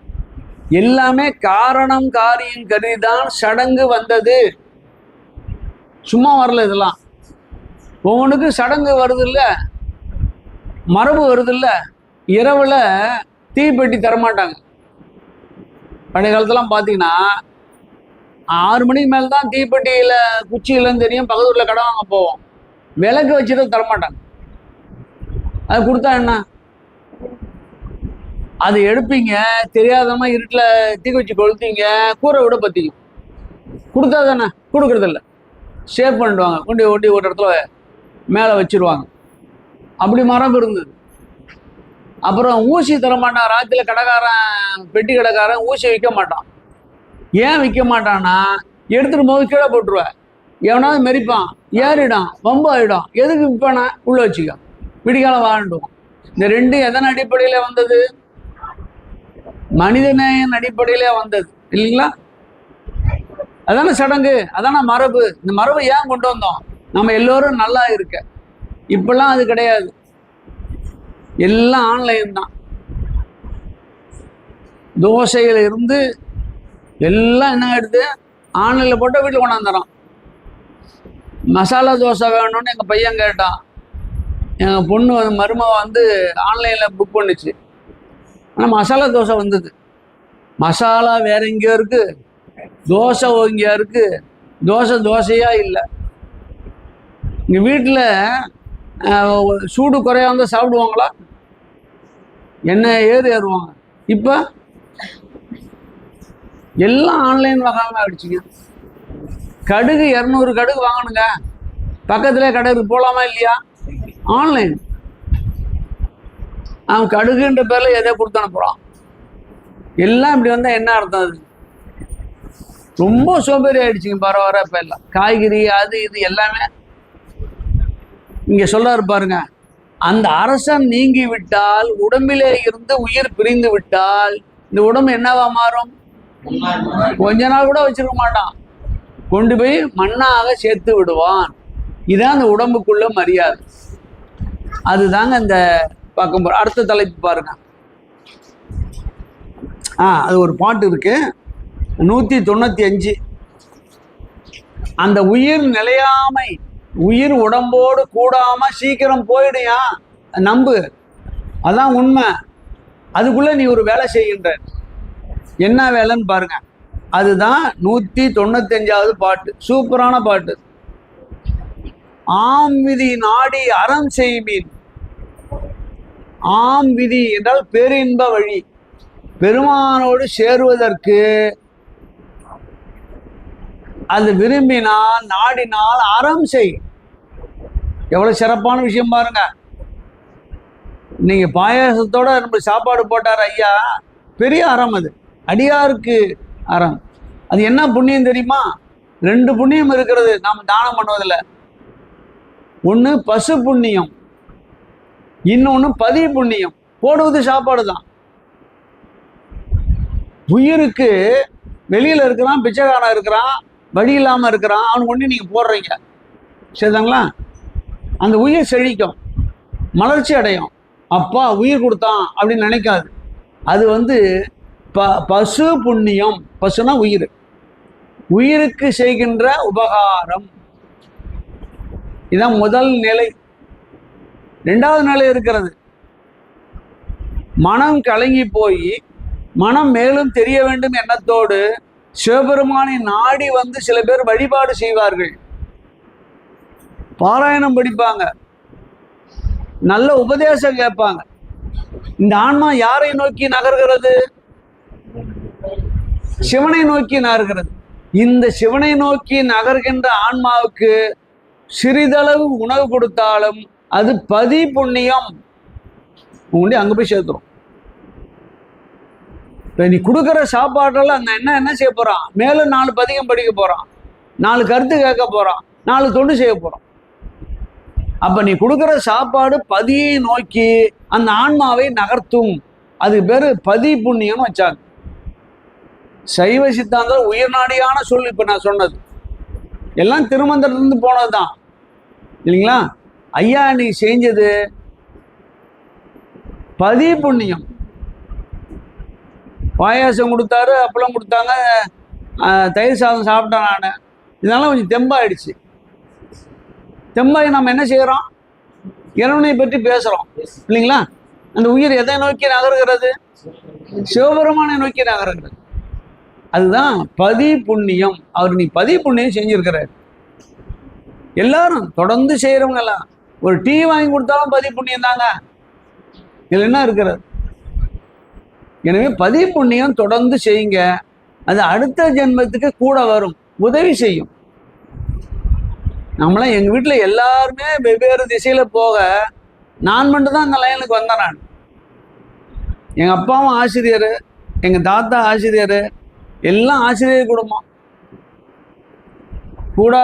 எல்லாமே காரணம் காரியம் கருதிதான் சடங்கு வந்தது, சும்மா வரல. இதெல்லாம் ஒவ்வொன்றுக்கு சடங்கு வருது இல்லை, மரபு வருது இல்லை. இரவில் தீப்பெட்டி தரமாட்டாங்க. பழைய காலத்துலாம் பார்த்தீங்கன்னா 6 மணிக்கு மேலே தான் தீப்பெட்டியில் குச்சியிலன்னு தெரியும், பக்கத்தூரில் கடை வாங்க போவோம். விளக்கு வச்சுட்டு தரமாட்டாங்க. அது கொடுத்தா என்ன, அது எடுப்பீங்க தெரியாதமா, இருட்டில் தீக்குச்சி கொளுத்தீங்க, கூரை விட பற்றிக்கும். கொடுத்தா தானே, கொடுக்குறதில்ல, ஷேப் பண்ணிடுவாங்க, கொண்டு ஒட்டி ஒரு இடத்துல மேலே வச்சிருவாங்க. அப்படி மரபு இருந்தது. அப்புறம் ஊசி தரமாட்டான். ராத்திரியில் கடைக்காரன், பெட்டி கடைக்காரன் ஊசி விற்க மாட்டான். ஏன் விற்க மாட்டான்னா, எடுத்துட்டு போது கீழே போட்டுருவேன், எவனாவது மெரிப்பான், ஏறிடும், வம்பு ஆகிடும், எதுக்கு விற்பானா, உள்ள வச்சுக்க, விடிகாலம் வாழ்ந்துடும். இந்த ரெண்டும் எதன் அடிப்படையில் வந்தது? மனிதநேயன் அடிப்படையிலே வந்தது இல்லைங்களா? அதான சடங்கு, அதான மரபு. இந்த மரபை ஏன் கொண்டு வந்தோம்? நம்ம எல்லோரும் நல்லா இருக்க. இப்பெல்லாம் அது கிடையாது, எல்லாம் ஆன்லைன் தான். தோசையில இருந்து எல்லாம் என்ன எடுத்து ஆன்லைனில் போட்டால் வீட்டில் கொண்டாந்துறோம். மசாலா தோசை வேணும்னு எங்கள் பையன் கேட்டான். எங்கள் பொண்ணு மருமக வந்து ஆன்லைனில் புக் பண்ணிச்சு. ஆனால் மசாலா தோசை வந்தது. மசாலா வேற எங்கேயோ இருக்குது, தோசை எங்கேயா இருக்குது, தோசையாக இல்லை. இங்கே வீட்டில் சூடு குறையா வந்து சாப்பிடுவாங்களா? எண்ணெய் ஏறுவாங்க. இப்போ எல்லாம் ஆன்லைன் வகாமல் ஆயிடுச்சுங்க. கடுகு 200 கடுகு வாங்கணுங்க, பக்கத்துலேயே கடுகு போகலாமா இல்லையா? ஆன்லைன். அவன் கடுகுன்ற பேரில் எதை கொடுத்து அனுப்புகிறான். எல்லாம் இப்படி வந்தால் என்ன அர்த்தம்? அது ரொம்ப சோம்பேறி ஆயிடுச்சுங்க. பரவாயில்ல, இப்போ எல்லாம் காய்கறி அது இது எல்லாமே. இங்கே சொல்றாரு பாருங்க, அந்த அரசன் நீங்கி விட்டால், உடம்பிலே இருந்து உயிர் பிரிந்து விட்டால், இந்த உடம்பு என்னவா மாறும்? கொஞ்ச நாள் கூட வச்சிருக்க மாட்டான், கொண்டு போய் மண்ணாக சேர்த்து விடுவான். இதான் அந்த உடம்புக்குள்ள மரியாதை. அதுதாங்க இந்த பார்க்கும். அடுத்த தலைப்பு பாருங்க. அது ஒரு பாட்டு இருக்கு, 195. அந்த உயிர் நிலையாமை, உயிர் உடம்போடு கூடாம சீக்கிரம் போயிடுயா, நம்பு, அதான் உண்மை. அதுக்குள்ள நீ ஒரு வேலை செய்கின்ற. என்ன வேலைன்னு பாருங்க. அதுதான் 195வது பாட்டு. சூப்பரான பாட்டு. ஆம் விதி நாடி அறம் செய்வீன். ஆம் விதி என்றால் பேரின்ப வழி. பெருமானோடு சேருவதற்கு அது விரும்பினால், நாடினால் அறம் செய். எவ்வளவு சிறப்பான விஷயம் பாருங்க. நீங்க பாயாசத்தோட நம்ம சாப்பாடு போட்டார் ஐயா, பெரிய அறம் அது, அடியாருக்கு அறம். அது என்ன புண்ணியம் தெரியுமா? 2 புண்ணியம் இருக்கிறது நாம் தானம் பண்ணுவதில்லை. ஒன்று பசு புண்ணியம், இன்னொன்று பதி புண்ணியம். போடுவது சாப்பாடு தான். உயிருக்கு வெளியில இருக்கிறான், பிச்சைக்காரன் இருக்கிறான், வழி இல்லாமல் இருக்கிறான், அவனுக்கு ஒன்று நீங்கள் போடுறீங்க, சரிதாங்களா? அந்த உயிர் செழிக்கும், மலர்ச்சி அடையும். அப்பா உயிர் கொடுத்தான் அப்படின்னு நினைக்காது. அது வந்து பசு புண்ணியம். பசுனா உயிர், உயிருக்கு செய்கின்ற உபகாரம். இதான் முதல் நிலை. 2வது நிலை இருக்கிறது. மனம் கலங்கி போய், மனம் மேலும் தெரிய வேண்டும் எண்ணத்தோடு சிவபெருமானை நாடி வந்து சில பேர் வழிபாடு செய்வார்கள், பாராயணம் படிப்பாங்க, நல்ல உபதேசம் கேட்பாங்க. இந்த ஆன்மா யாரை நோக்கி நகர்கிறது? சிவனை நோக்கி நகர்கிறது. இந்த சிவனை நோக்கி நகர்கின்ற ஆன்மாவுக்கு சிறிதளவு உணவு கொடுத்தாலும் அது பதி புண்ணியம். உங்களுடைய அங்க போய் சேர்த்துரும். இப்போ நீ கொடுக்குற சாப்பாட்டெல்லாம் அந்த என்ன செய்ய போறான்? மேலும் 4 பதிகம் படிக்க போறான், 4 கருத்து கேட்க போறான், 4 தொண்டு செய்ய போறான். அப்ப நீ கொடுக்குற சாப்பாடு பதியை நோக்கி அந்த ஆன்மாவை நகர்த்தும். அதுக்கு பேரு பதி புண்ணியம்னு வச்சாங்க. சைவ சித்தாந்தம் உயர்நாடியான சொல். இப்ப நான் சொன்னது எல்லாம் திருமந்திரத்திலிருந்து போனதுதான் இல்லைங்களா? ஐயா நீ செஞ்சது பதி புண்ணியம். பாயாசம் கொடுத்தாரு, அப்பளம் கொடுத்தாங்க, தயிர் சாதம் சாப்பிட்டேன் நான். இதனால கொஞ்சம் தெம்பாயிடுச்சு. தெம்பாய் நம்ம என்ன செய்கிறோம்? இறைவனை பற்றி பேசுகிறோம் இல்லைங்களா? அந்த உயிர் எதை நோக்கி நகர்கிறது? சிவபெருமானை நோக்கி நகர்கிறது. அதுதான் பதி புண்ணியம். அவர் நீ பதி புண்ணியம் செஞ்சிருக்கிறார். எல்லாரும் தொடர்ந்து செய்கிறவங்க எல்லாம் ஒரு டீ வாங்கி கொடுத்தாலும் பதி புண்ணியம் தாங்க. இதில் என்ன இருக்கிறது? எனவே பதி புண்ணியம் தொடர்ந்து செய்யுங்க. அது அடுத்த ஜென்மத்துக்கு கூட வரும், உதவி செய்யும். நம்மளாம் எங்கள் வீட்டில் எல்லாருமே வெவ்வேறு திசையில் போக நான் மட்டும்தான் அந்த லைனுக்கு வந்தேன். நான் எங்கள் அப்பாவும் ஆசிரியர், எங்கள் தாத்தா ஆசிரியர், எல்லாம் ஆசிரியர் குடும்பம். கூட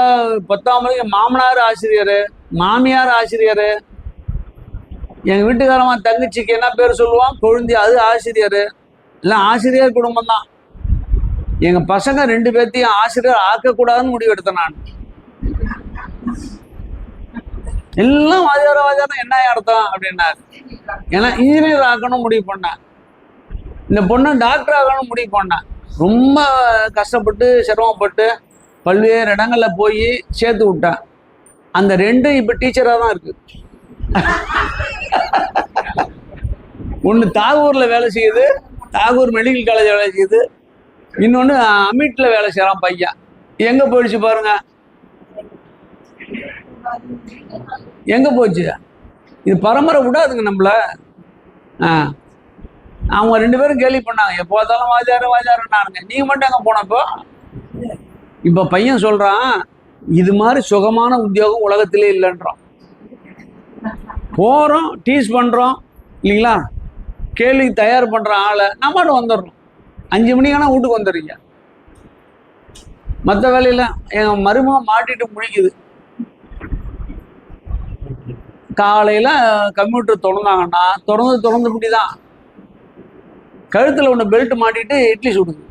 10ஆம் வரைக்கும் என் மாமனார் ஆசிரியர், மாமியார் ஆசிரியர். எங்கள் வீட்டுக்காரமா தங்கச்சிக்கு என்ன பேர் சொல்லுவான்? கொழுந்தி, அது ஆசிரியர். எல்லாம் ஆசிரியர் குடும்பம் தான். எங்கள் பசங்க 2 பேர்த்தையும் ஆசிரியர் ஆக்கக்கூடாதுன்னு முடிவு எடுத்தேன் நான். எல்லாம் வாஜாரம் என்ன அர்த்தம் அப்படின்னாரு. ஏன்னா இன்ஜினியர் ஆக்கணும் முடிவு பண்ணேன். இந்த பொண்ணை டாக்டர் ஆகணும் முடிவு பண்ணேன். ரொம்ப கஷ்டப்பட்டு சிரமப்பட்டு பல்வேறு இடங்களில் போய் சேர்த்து விட்டேன். அந்த 2 இப்போ டீச்சராக தான் இருக்கு. ஒன்று தாகூரில் வேலை செய்யுது, தாகூர் மெடிக்கல் காலேஜ் வேலை செய்யுது. இன்னொன்று அமிட்டில் வேலை செய்கிறான் பையன். எங்கே போயிடுச்சு பாருங்க, எங்கே போச்சு? இது பரம்பரை விடாதுங்க நம்மள. அவங்க 2 பேரும் கேள்வி பண்ணாங்க, எப்போ பார்த்தாலும் வாஜாரன்னானுங்க. நீங்கள் மட்டும் அங்கே போனப்போ இப்போ பையன் சொல்கிறான், இது மாதிரி சுகமான உத்தியோகம் உலகத்திலே இல்லைன்றான். போகிறோம், டீஸ் பண்ணுறோம் இல்லைங்களா, கேள்விக்கு தயார் பண்ணுற ஆளை நம்மட்டு வந்துடுறோம். 5 மணிக்கான வீட்டுக்கு வந்துடுறீங்க. மற்ற வேலையில் எங்கள் மருமகம் மாட்டிட்டு முழிக்குது. காலையில் கம்ப்யூட்டர் திறந்தாங்கன்னா திறந்தபடி தான் கழுத்தில் ஒன்று பெல்ட் மாட்டிட்டு இட்லி சுடுது.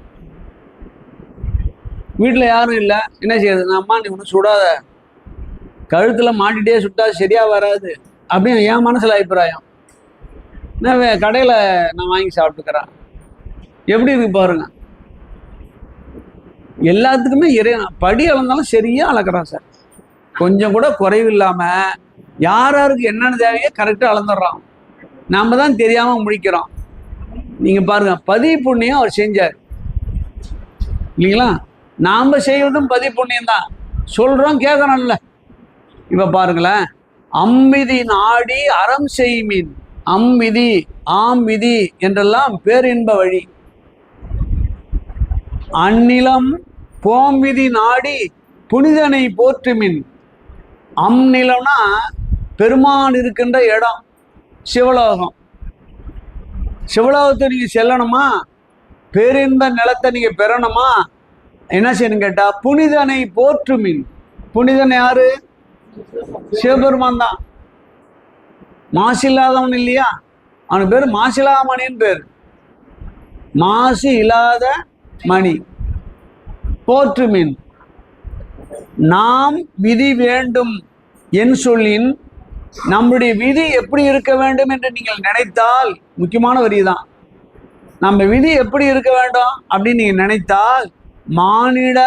வீட்டில் யாரும் இல்லை, என்ன செய்யுது? அம்மா நீ ஒன்று சுடாத, கழுத்தில் மாட்டிகிட்டே சுட்டா சரியாக வராது அப்படின்னு என் மனசில் அபிப்பிராயம். நான் கடையில் நான் வாங்கி சாப்பிட்டுக்கிறேன். எப்படி இருக்கு பாருங்க. எல்லாத்துக்குமே படி அளந்தாலும் சரியாக அளக்குறான் சார். கொஞ்சம் கூட குறைவு இல்லாமல் யாருக்கு என்னென்ன தேவையோ கரெக்டாக அளந்துடுறான். நாம் தான் தெரியாமல் முழிக்கிறோம். நீங்கள் பாருங்க, பதி புண்ணியம் அவர் செஞ்சார் இல்லைங்களா? நாம் செய்வதும் பதி புண்ணியம் தான். சொல்கிறோம், கேட்குறோம்ல. இப்போ பாருங்களேன், அம்மிதி நாடி அறம் செய்மின், அம்மிதி ஆம் விதி என்றெல்லாம் பேரின்ப வழி. அந்நிலம் போம்விதி நாடி புனிதனை போற்றுமின். அந்நிலம்னா பெருமான் இருக்கின்ற இடம், சிவலோகம். சிவலோகத்தை நீங்கள் செல்லணுமா, பேரின்ப நிலத்தை நீங்கள் பெறணுமா, என்ன செய்யணும் கேட்டால் புனிதனை போற்றுமின். புனிதன் யாரு? சிவபெருமான் தான். மாசு இல்லாதவன் இல்லையா? அவனுக்கு பேர் மாசில்லாத மணின்னு பேர். மாசு இல்லாத மணி. போற்றுமின். நாம் விதி வேண்டும் என் சொல்லின், நம்முடைய விதி எப்படி இருக்க வேண்டும் என்று நீங்கள் நினைத்தால், முக்கியமான வரி தான், நம்ம விதி எப்படி இருக்க வேண்டும் அப்படின்னு நீங்கள் நினைத்தால், மானிட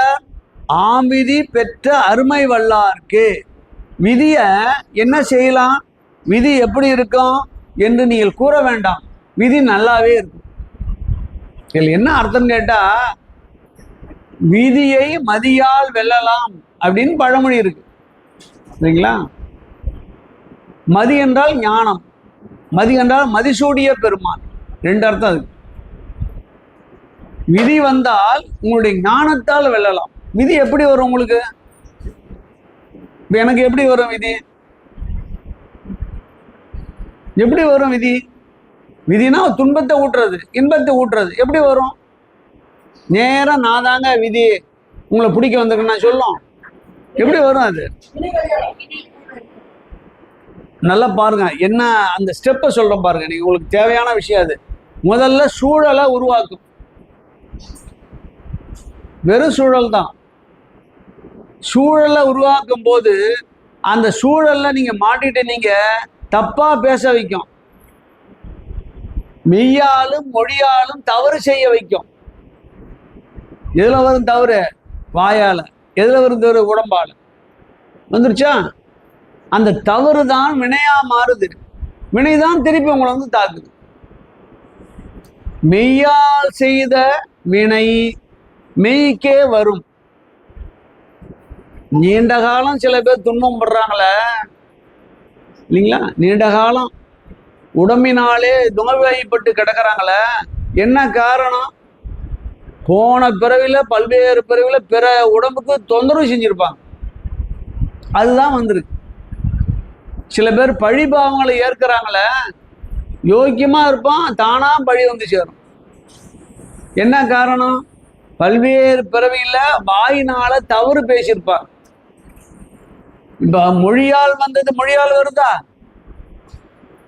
ஆம்பிதி பெற்ற அருமை வல்லார்க்கு. விதியை என்ன செய்யலாம், விதி எப்படி இருக்கும் என்று நீங்கள் கூற வேண்டாம். விதி நல்லாவே இருக்கும். இதில் என்ன அர்த்தம் கேட்டால், விதியை மதியால் வெல்லலாம் அப்படின்னு பழமொழி இருக்கு சரிங்களா? மதி என்றால் ஞானம், மதி என்றால் மதிசூடிய பெருமான், 2 அர்த்தம் அதுக்கு. விதி வந்தால் உங்களுடைய ஞானத்தால் வெல்லலாம். விதி எப்படி வரும் உங்களுக்கு? எனக்கு எப்படி வரும் விதி? எப்படி வரும் விதி? விதினா துன்பத்தை ஊட்டுறது, இன்பத்தை ஊட்டுறது. எப்படி வரும்? நேரம் நான் தாங்க விதி உங்களை பிடிக்க வந்திருக்குன்னு நான் சொல்லும். எப்படி வரும் அது? நல்லா பாருங்க, என்ன அந்த ஸ்டெப்பை சொல்றேன் பாருங்க. நீங்க உங்களுக்கு தேவையான விஷயம் அது. முதல்ல சூழலை உருவாக்கும். வெறும் சூழல் தான். சூழலை உருவாக்கும் போது அந்த சூழல்ல நீங்க மாட்டிட்டு நீங்க தப்பா பேச வைக்கும். மெய்யாலும் மொழியாலும் தவறு செய்ய வைக்கும். எதுல வரும் தவறு? வாயால. எதுல வரும் தவறு? உடம்பால. வந்துருச்சா? அந்த தவறு தான் வினையா மாறுது. வினைதான் திருப்பி உங்களை வந்து தாக்குது. மெய்யால் செய்த வினை மெய்க்கே வரும். நீண்ட காலம் சில பேர் துன்பம் படுறாங்களே இல்லைங்களா? நீண்ட காலம் உடம்பினாலே நோய்வாய்ப்பட்டு கிடக்குறாங்களே, என்ன காரணம்? போன பிறவில பல்வேறு பிறவில பிற உடம்புக்கு தொந்தரவு செஞ்சிருப்பாங்க. அதுதான் வந்திருக்கு. சில பேர் பழி பாவங்களை ஏற்கிறாங்களே, யோக்கியமா இருப்பான், தானா பழி வந்து சேரும். என்ன காரணம்? பல்வேறு பிறவியில வாயினால தவறு பேசியிருப்பாங்க. இப்ப மொழியால் வந்தது மொழியால் வருதா?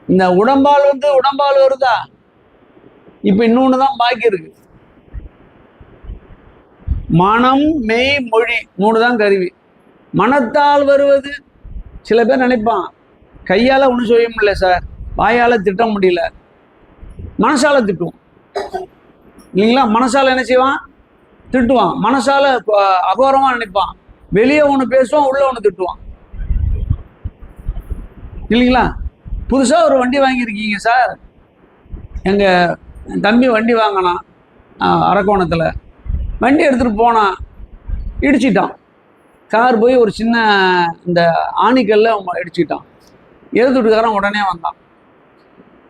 இந்த உடம்பால் வந்து உடம்பால் வருதா? இப்ப இன்னொன்னுதான் பாக்கி இருக்கு. மனம் மெய் மொழி 3 தான் கருவி. மனத்தால் வருவது சில பேர் நினைப்பான், கையால ஒன்றும் செய்ய முடியல சார், வாயால திட்ட முடியல, மனசால திட்டுவான் இல்லைங்களா? மனசால என்ன செய்வான்? திட்டுவான். மனசால அகோரமா நினைப்பான், வெளியே ஒன்று பேசுவான், உள்ள ஒன்று திட்டுவான் இல்லைங்களா? புதுசா ஒரு வண்டி வாங்கியிருக்கீங்க சார், எங்க தம்பி வண்டி வாங்கினான் அரக்கோணத்துல. வண்டி எடுத்துட்டு போனான், இடிச்சிட்டான். கார் போய் ஒரு சின்ன இந்த ஆணிக்கல்ல இடிச்சிட்டான். எழுத்துட்டுக்காரன் உடனே வந்தான்.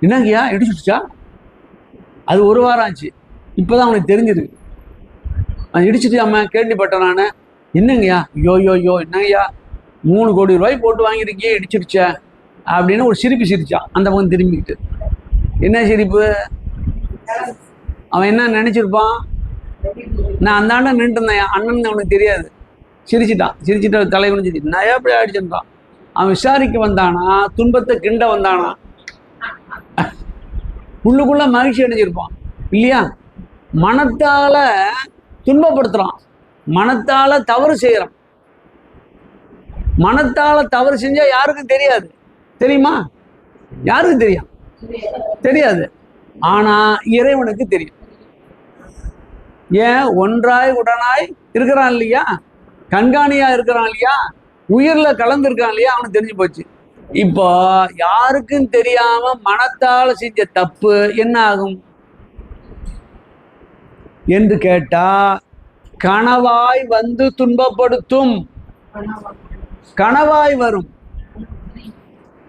என்னங்கய்யா இடிச்சுடுச்சா? அது 1 வாரம் ஆச்சு, இப்போதான் அவனுக்கு தெரிஞ்சிருக்கு. அது இடிச்சுட்டாம கேள்விப்பட்டேன் நான். என்னங்கய்யா? யோ என்னங்கய்யா 3 கோடி ரூபாய் போட்டு வாங்கியிருக்கியே, இடிச்சிடுச்ச அப்படின்னு ஒரு சிரிப்பு சிரிச்சான். அந்த பக்கம் திரும்பிக்கிட்டு. என்ன சிரிப்பு? அவன் என்ன நினைச்சிருப்பான்? நான் அந்த ஆண்ட நின்று இருந்தேன், அண்ணன் அவனுக்கு தெரியாது. சிரிச்சிட்டான். சிரிச்சுட்டு தலை குனிஞ்சிட்டு நான் எப்படி ஆயிடுச்சுன்றான். அவன் விசாரிக்க வந்தானா, துன்பத்தை கிண்ட வந்தானா, உள்ளுக்குள்ள மகிழ்ச்சி அடைஞ்சிருப்பான் இல்லையா? மனத்தால துன்பப்படுத்துறான், மனத்தால தவறு செய்யறான். மனத்தால தவறு செஞ்சா யாருக்கும் தெரியாது, தெரியுமா? யாருக்கும் தெரியும்? தெரியாது. ஆனா இறைவனுக்கு தெரியும். ஏன்? ஒன்றாய் உடனாய் இருக்கிறான் இல்லையா? கண்காணியா இருக்கிறான் இல்லையா? உயிர்ல கலந்து இருக்கான் இல்லையா? அவனுக்கு தெரிஞ்சு போச்சு. இப்போ யாருக்கும் தெரியாம மனத்தால செஞ்ச தப்பு என்ன ஆகும் என்று கேட்டா, கனவாய் வந்து துன்பப்படுத்தும். கனவாய் வரும்.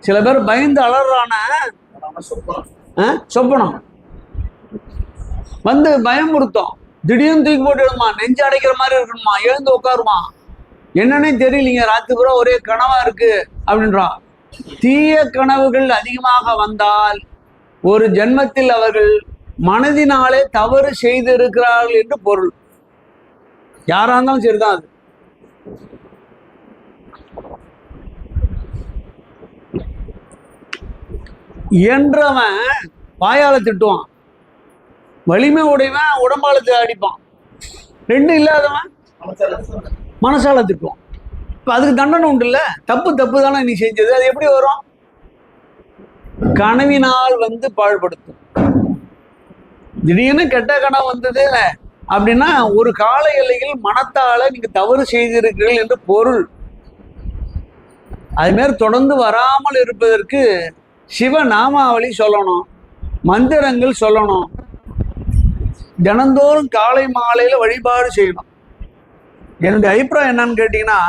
சில பேர் பயந்து அலறான சொப்பனம் வந்து பயமுறுத்தும். திடீர்னு தூக்கி போட்டு எழுமா, நெஞ்சு அடைக்கிற மாதிரி இருக்கணுமா, எழுந்து உட்காருமா, என்னன்னே தெரியலீங்க, ராத்திரி பூரா ஒரே கனவா இருக்கு அப்படின்றான். தீய கனவுகள் அதிகமாக வந்தால் ஒரு ஜென்மத்தில் அவர்கள் மனதினாலே தவறு செய்திருக்கிறார்கள் என்று பொருள். யாரா இருந்தாலும் சரிதான். அது இயன்றவன் வாயால திட்டுவான், வலிமை உடையவன் உடம்பாலத்தை அடிப்பான், 2 இல்லாதவன் மனசால திட்டுவான். இப்ப அதுக்கு தண்டனை உண்டு இல்ல? தப்பு தப்பு தானே நீ செஞ்சது, அது எப்படி வரும்? கனவினால் வந்து பாழ்படுத்தும். திடீர்னு கெட்ட கனவு வந்தது அப்படின்னா ஒரு கால எல்லையில் மனத்தால நீங்க தவறு செய்திருக்கிறீர்கள் என்று பொருள். அது மாதிரி தொடர்ந்து வராமல் இருப்பதற்கு சிவ நாமாவளி சொல்லணும், மந்திரங்கள் சொல்லணும், தினந்தோறும் காலை மாலையில வழிபாடு செய்யணும். என்னுடைய அபிப்பிராயம் என்னன்னு கேட்டீங்கன்னா,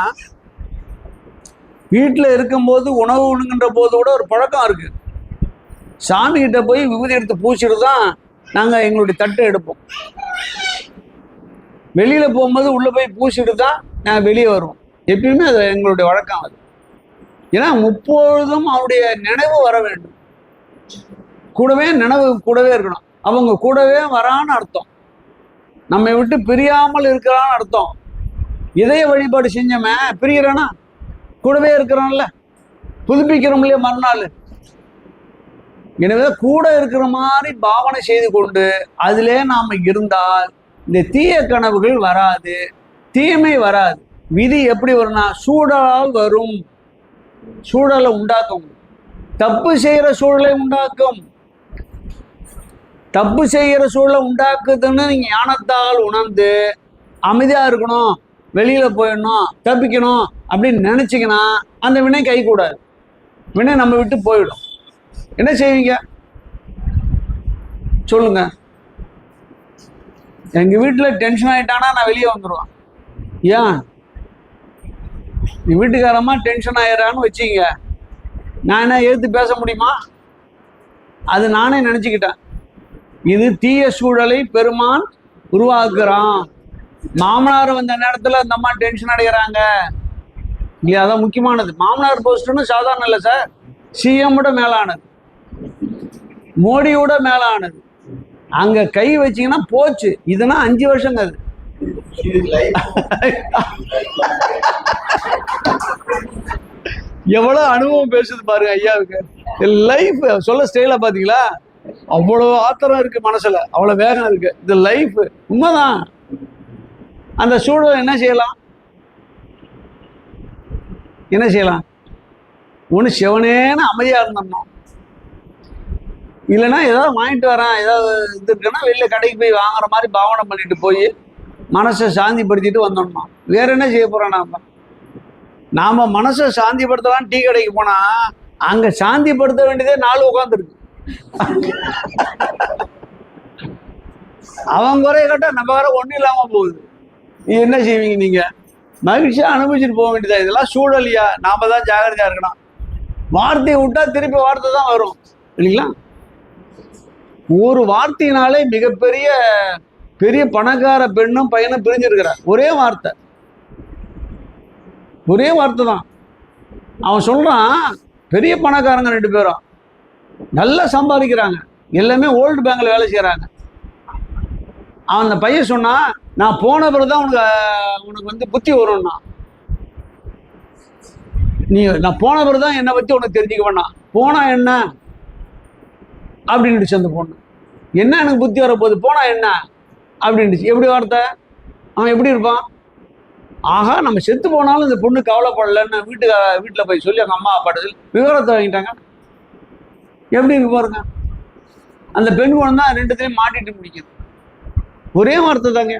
வீட்டில் இருக்கும்போது உணவு உண்ணுகின்ற போது கூட ஒரு பழக்கம் இருக்கு. சாமி கிட்ட போய் விபூதி எடுத்து பூச்சிட்டு தான் நாங்கள் எங்களுடைய தட்டை எடுப்போம். வெளியில போகும்போது உள்ள போய் பூசிட்டு தான் நாங்கள் வெளியே வருவோம். எப்பயுமே அது எங்களுடைய வழக்கம். அது ஏன்னா முப்பொழுதும் அவருடைய நினைவு வர வேண்டும். கூடவே நினைவு கூடவே இருக்கணும். அவங்க கூடவே வரான்னு அர்த்தம், நம்மை விட்டு பிரியாமல் இருக்கிறான்னு அர்த்தம். இதய வழிபாடு செஞ்சோமே பிரிகிறானா? கூடவே இருக்கிறான்ல, புதுப்பிக்கிறோம் இல்லையா மறுநாள். எனவே கூட இருக்கிற மாதிரி பாவனை செய்து கொண்டு அதிலே நாம இருந்தால் இந்த தீய கனவுகள் வராது, தீமை வராது. விதி எப்படி வரும்னா சூழலால் வரும். சூழலை உண்டாக்கும், தப்பு செய்யற சூழலை உண்டாக்கும். தப்பு செய்கிற சூழலை உண்டாக்குதுன்னு நீங்கள் ஞானத்தால் உணர்ந்து அமைதியாக இருக்கணும், வெளியில் போயிடணும், தப்பிக்கணும் அப்படின்னு நினச்சிங்கன்னா அந்த வினை கைகூடாது. வினை நம்ம விட்டு போயிடும். என்ன செய்வீங்க சொல்லுங்க? எங்கள் வீட்டில் டென்ஷன் ஆகிட்டானா நான் வெளியே வந்துடுவேன். ஏன் நீ வீட்டுக்காரமா டென்ஷன் ஆயிடறான்னு வச்சிங்க, நான் என்ன எதிர்த்து பேச முடியுமா? அது நானே நினச்சிக்கிட்டேன். இது தீய சூழலை பெருமான் உருவாக்குறான். மாமனார் வந்த நேரத்தில் அந்த அம்மா டென்ஷன் அடைகிறாங்க இல்லையா? அதான் முக்கியமானது. மாமனார் போஸ்ட்னு சாதாரண இல்லை சார், சிஎம்மோட மேலானது, மோடியோட மேலானது. அங்கே கை வச்சிங்கன்னா போச்சு. இதுனா 5 வருஷங்க. அது எவ்வளோ அனுபவம் பேசுது பாருங்க ஐயாவுக்கு. லைஃப் சொல்ல ஸ்டைல பார்த்தீங்களா? அவ்வளோ ஆத்திரம் இருக்கு மனசுல, அவ்வளோ வேகம் இருக்கு. இது லைஃப் உண்மைதான். அந்த சூழல் என்ன செய்யலாம்? என்ன செய்யலாம்? ஒன்று சிவனேன்னு அமைதியாக இருந்தோம். இல்லைன்னா ஏதாவது வாங்கிட்டு வரேன், ஏதாவது இது இருக்குன்னா வெளியில் கடைக்கு போய் வாங்குற மாதிரி பாவனை பண்ணிட்டு போய் மனசை சாந்திப்படுத்திட்டு வந்தோம்னா வேற என்ன செய்ய போறோம்? நாம மனசை சாந்திப்படுத்தலாம் டீ கடைக்கு போனா அங்க சாந்திப்படுத்த வேண்டியதே 4 உட்காந்துருக்கு. அவன் குறைய கட்ட நம்ம வேற ஒன்றும் இல்லாம போகுது. என்ன செய்வீங்க நீங்க? மகிழ்ச்சியா அனுபவிச்சுட்டு போக வேண்டியதா. இதெல்லாம் சூழலியா, நாம தான் ஜாகிரதையா இருக்கணும். வார்த்தையை விட்டா திருப்பி வார்த்தை தான் வரும் இல்லைங்களா? ஒரு வார்த்தையினாலே மிகப்பெரிய பெரிய பணக்கார பெண்ணும் பையனும் பிரிஞ்சிருக்கிறார். ஒரே வார்த்தை தான். அவன் சொல்றான், பெரிய பணக்காரங்க 2 பேரும் நல்லா சம்பாதிக்கிறாங்க, எல்லாமே ஓல்டு பேங்க்ல வேலை செய்யறாங்க. அவன் அந்த பையன் சொன்னா, நான் போன பிறகுதான் உனக்கு வந்து புத்தி வரும்னா. நான் போன பிறகுதான் என்னை பத்தி உனக்கு தெரிஞ்சுக்க வேணாம். போனா என்ன அப்படின்னுச்சு அந்த பொண்ணு. என்ன எனக்கு புத்தி வரப்போகுது, போனா என்ன அப்படின்னுச்சு. எப்படி வார்த்தை? அவன் எப்படி இருப்பான்? ஆகா, நம்ம செத்து போனாலும் இந்த பொண்ணு கவலைப்படலன்னு வீட்டில் போய் சொல்லி அவங்க அம்மா அப்பாட்ட சொல்லி விவரத்தை வாங்கிட்டாங்க. எப்படி இருக்கு பாருங்க. அந்த பெண் குழந்தை தான் 2த்தையும் மாட்டிட்டு முடிக்குது. ஒரே வார்த்தை தாங்க.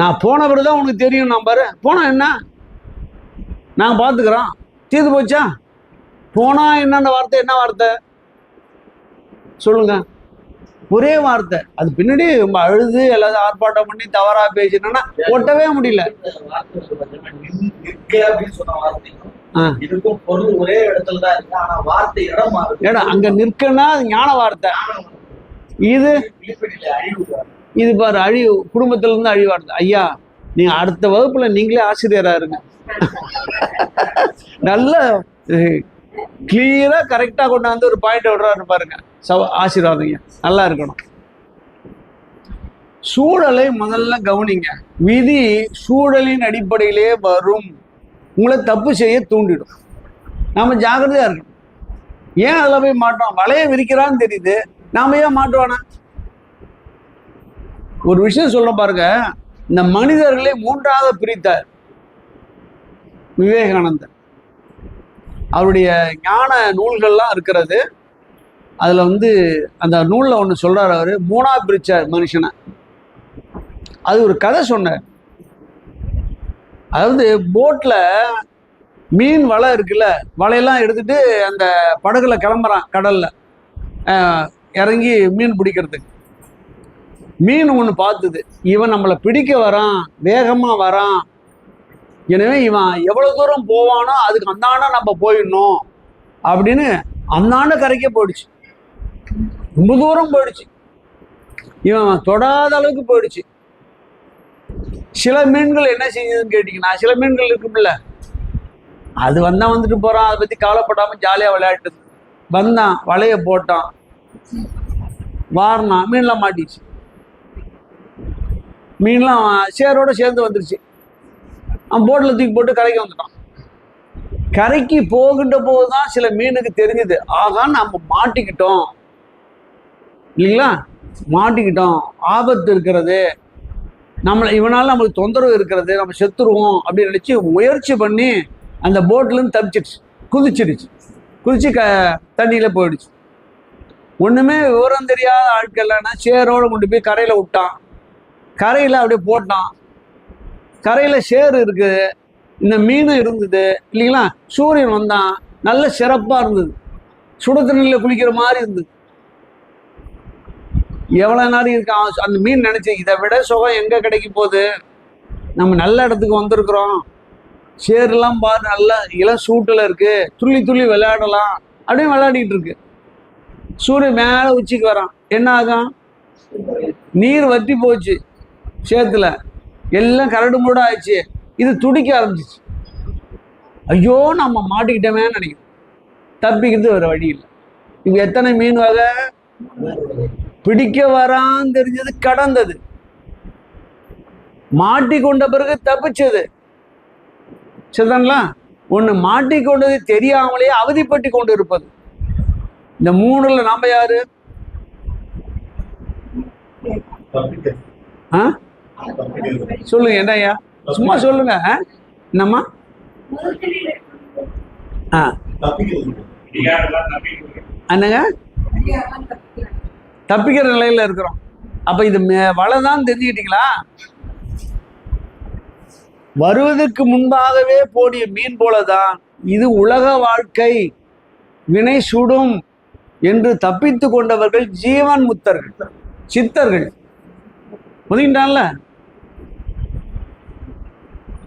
நான் போன பிறகுதான் உனக்கு தெரியும். நான் பாரு, போனா என்ன, நாங்கள் பார்த்துக்கிறோம், தீர்ந்து போச்சா. போனா என்னன்ற வார்த்தை என்ன வார்த்தை சொல்லுங்க? ஒரே வார்த்தை. அது பின்னாடி ரொம்ப அழுது எல்லாரும் ஆர்ப்பாட்டம் பண்ணி தவறா பேசினா ஒட்டவே முடியல. இடம் அங்க நிற்கனா ஞான வார்த்தை. இது பாரு அழிவு, குடும்பத்துல இருந்து அழிவு வார்த்தை. ஐயா, நீங்க அடுத்த வகுப்புல நீங்களே ஆசிரியரா இருங்க. நல்ல கிளியரா கரெக்டா கொண்டாந்து ஒரு பாயிண்ட் விடுறாரு பாருங்க. ஆசீர்வாதங்க, நல்லா இருக்கணும். சூழலை முதல்ல கவனிங்க. விதி சூழலின் அடிப்படையிலே வரும். உங்களை தப்பு செய்ய தூண்டிடும். நாம ஜாகிரதையா இருக்கணும். ஏன் அதில் போய் மாட்டோம்? வலைய விரிக்கிறான்னு தெரியுது, நாம ஏன் மாட்டுவானா? ஒரு விஷயம் சொல்ல பாருங்க. இந்த மனிதர்களை 3ஆக பிரித்தார் விவேகானந்தர். அவருடைய ஞான நூல்கள்லாம் இருக்கிறது. அதுல வந்து அந்த நூல்ல ஒன்று சொல்றாரு. அவரு 3ஆ பிரிச்சார் மனுஷனை. அது ஒரு கதை சொன்னார். அதாவது போட்ல மீன் வலை இருக்குல்ல, வலையெல்லாம் எடுத்துட்டு அந்த படகுல கிளம்புறான் கடல்ல இறங்கி மீன் பிடிக்கிறதுக்கு. மீன் ஒன்று பார்த்துது, இவன் நம்மளை பிடிக்க வரான், வேகமா வரான், எனவே இவன் எவ்வளவு தூரம் போவானோ அதுக்கு அந்தாண்ட நம்ம போயிடணும் அப்படின்னு அந்தாண்ட கரைக்க போயிடுச்சு. ரொம்ப தூரம் போயிடுச்சு, இவன் தொடாத அளவுக்கு போயிடுச்சு. சில மீன்கள் என்ன செஞ்சதுன்னு கேட்டீங்கன்னா, சில மீன்கள் இருக்கும்ல, அது வந்துட்டு போறான், அதை பத்தி கவலைப்படாம ஜாலியா விளையாட்டு வந்தான், வலைய போட்டான், வாரினான், மீன்லாம் மாட்டிச்சு. மீன்லாம் சேரோட சேர்ந்து வந்துருச்சு. அவன் போட்டில் தூக்கி போட்டு கரைக்கு வந்துட்டான். கரைக்கு போகின்ற போதுதான் சில மீனுக்கு தெரிஞ்சது, ஆகா நம்ம மாட்டிக்கிட்டோம் இல்லைங்களா, மாட்டிக்கிட்டோம், ஆபத்து இருக்கிறது, இவனால நம்மளுக்கு தொந்தரவு இருக்கிறது, நம்ம செத்துருவோம் அப்படின்னு நினைச்சு முயற்சி பண்ணி அந்த போட்ல இருந்து தப்பிச்சிடுச்சு, குதிச்சிடுச்சு, குதிச்சு தண்ணியில போயிடுச்சு. ஒண்ணுமே விவரம் தெரியாத ஆட்கள்னா சேரோடு கொண்டு போய் கரையில விட்டான். கரையில அப்படியே போட்டான். கரையில சேறு இருக்குது, இந்த மீன் இருந்தது இல்லைங்களா. சூரியன் வந்தான், நல்ல சிறப்பா இருந்தது, சுட தண்ணியில் குளிக்கிற மாதிரி இருந்தது. எவ்வளவு நாள் இருக்கான் அந்த மீன் நினைச்சு, இதை விட சுகம் எங்க கிடைக்க போகுது, நம்ம நல்ல இடத்துக்கு வந்திருக்கிறோம், சேரெல்லாம் பாரு நல்லா இளம் சூட்டுல இருக்கு, துள்ளி துள்ளி விளையாடலாம் அப்படின்னு விளையாடிட்டு இருக்கு. சூரியன் மேல உச்சிக்கு வரான், என்ன ஆகும், நீர் வற்றி போச்சு, சேத்துல எல்லாம் கரடு மூட ஆயிடுச்சு. இது துடிக்க ஆரம்பிச்சிச்சு. ஐயோ நம்ம மாட்டிக்கிட்டோமே நினைக்கிறோம். தப்பிக்கிறது ஒரு வழி இல்லை. இப்ப எத்தனை மீன் வகை பிடிக்க வரான்னு தெரிஞ்சது, கடந்தது, மாட்டிக்கொண்ட பிறகு தப்பிச்சது. சரிதாங்களா. ஒண்ணு மாட்டிக்கொண்டது தெரியாமலே அவதிப்பட்டு கொண்டு இருப்பது. இந்த மூணுல நாம யாரு? சொல்லுங்க என்னய்யா, சும்மா சொல்லுங்க. என்னம்மா? என்னங்க, தப்பிக்கிற நிலையில இருக்கிறோம். அப்ப இது வலைதான் தெரிஞ்சுக்கிட்டீங்களா? வருவதற்கு முன்பாகவே போடிய மீன் போலதான் இது உலக வாழ்க்கை, வினை சுடும் என்று தப்பித்து கொண்டவர்கள் ஜீவன் முத்தர்கள், சித்தர்கள். புரியுண்டான்ல.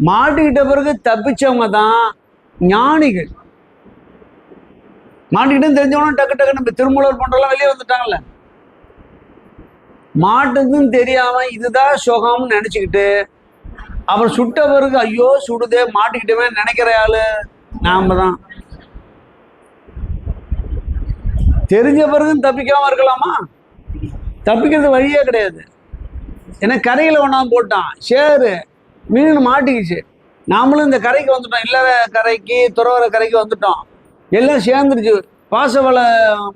மாட்டிக்கிட்ட பிறகு தப்பிச்சவங்க தான் ஞானிகள். மாட்டிக்கிட்டு தெரிஞ்சவங்க டக்கு டக்கு நம்ம திருமூலர் போன்றெல்லாம் வெளியே வந்துட்டாங்கல்ல. மாட்டுக்குன்னு தெரியாம இதுதான் சுகம்னு நினைச்சுக்கிட்டு அப்புறம் சுட்ட பிறகு ஐயோ சுடுதே மாட்டிக்கிட்டவே நினைக்கிற ஆளு நாம தான். தெரிஞ்ச பிறகு தப்பிக்காம இருக்கலாமா? தப்பிக்கிறது வழியே கிடையாது. ஏன்னா கரையில ஒன்றாம் போட்டான், சேரு மீன் மாட்டிக்கிச்சு, நாமளும் இந்த கரைக்கு வந்துட்டோம், இல்லற கரைக்கு துறவர கரைக்கு வந்துட்டோம், எல்லாம் சேர்ந்துருச்சு, பாசவலை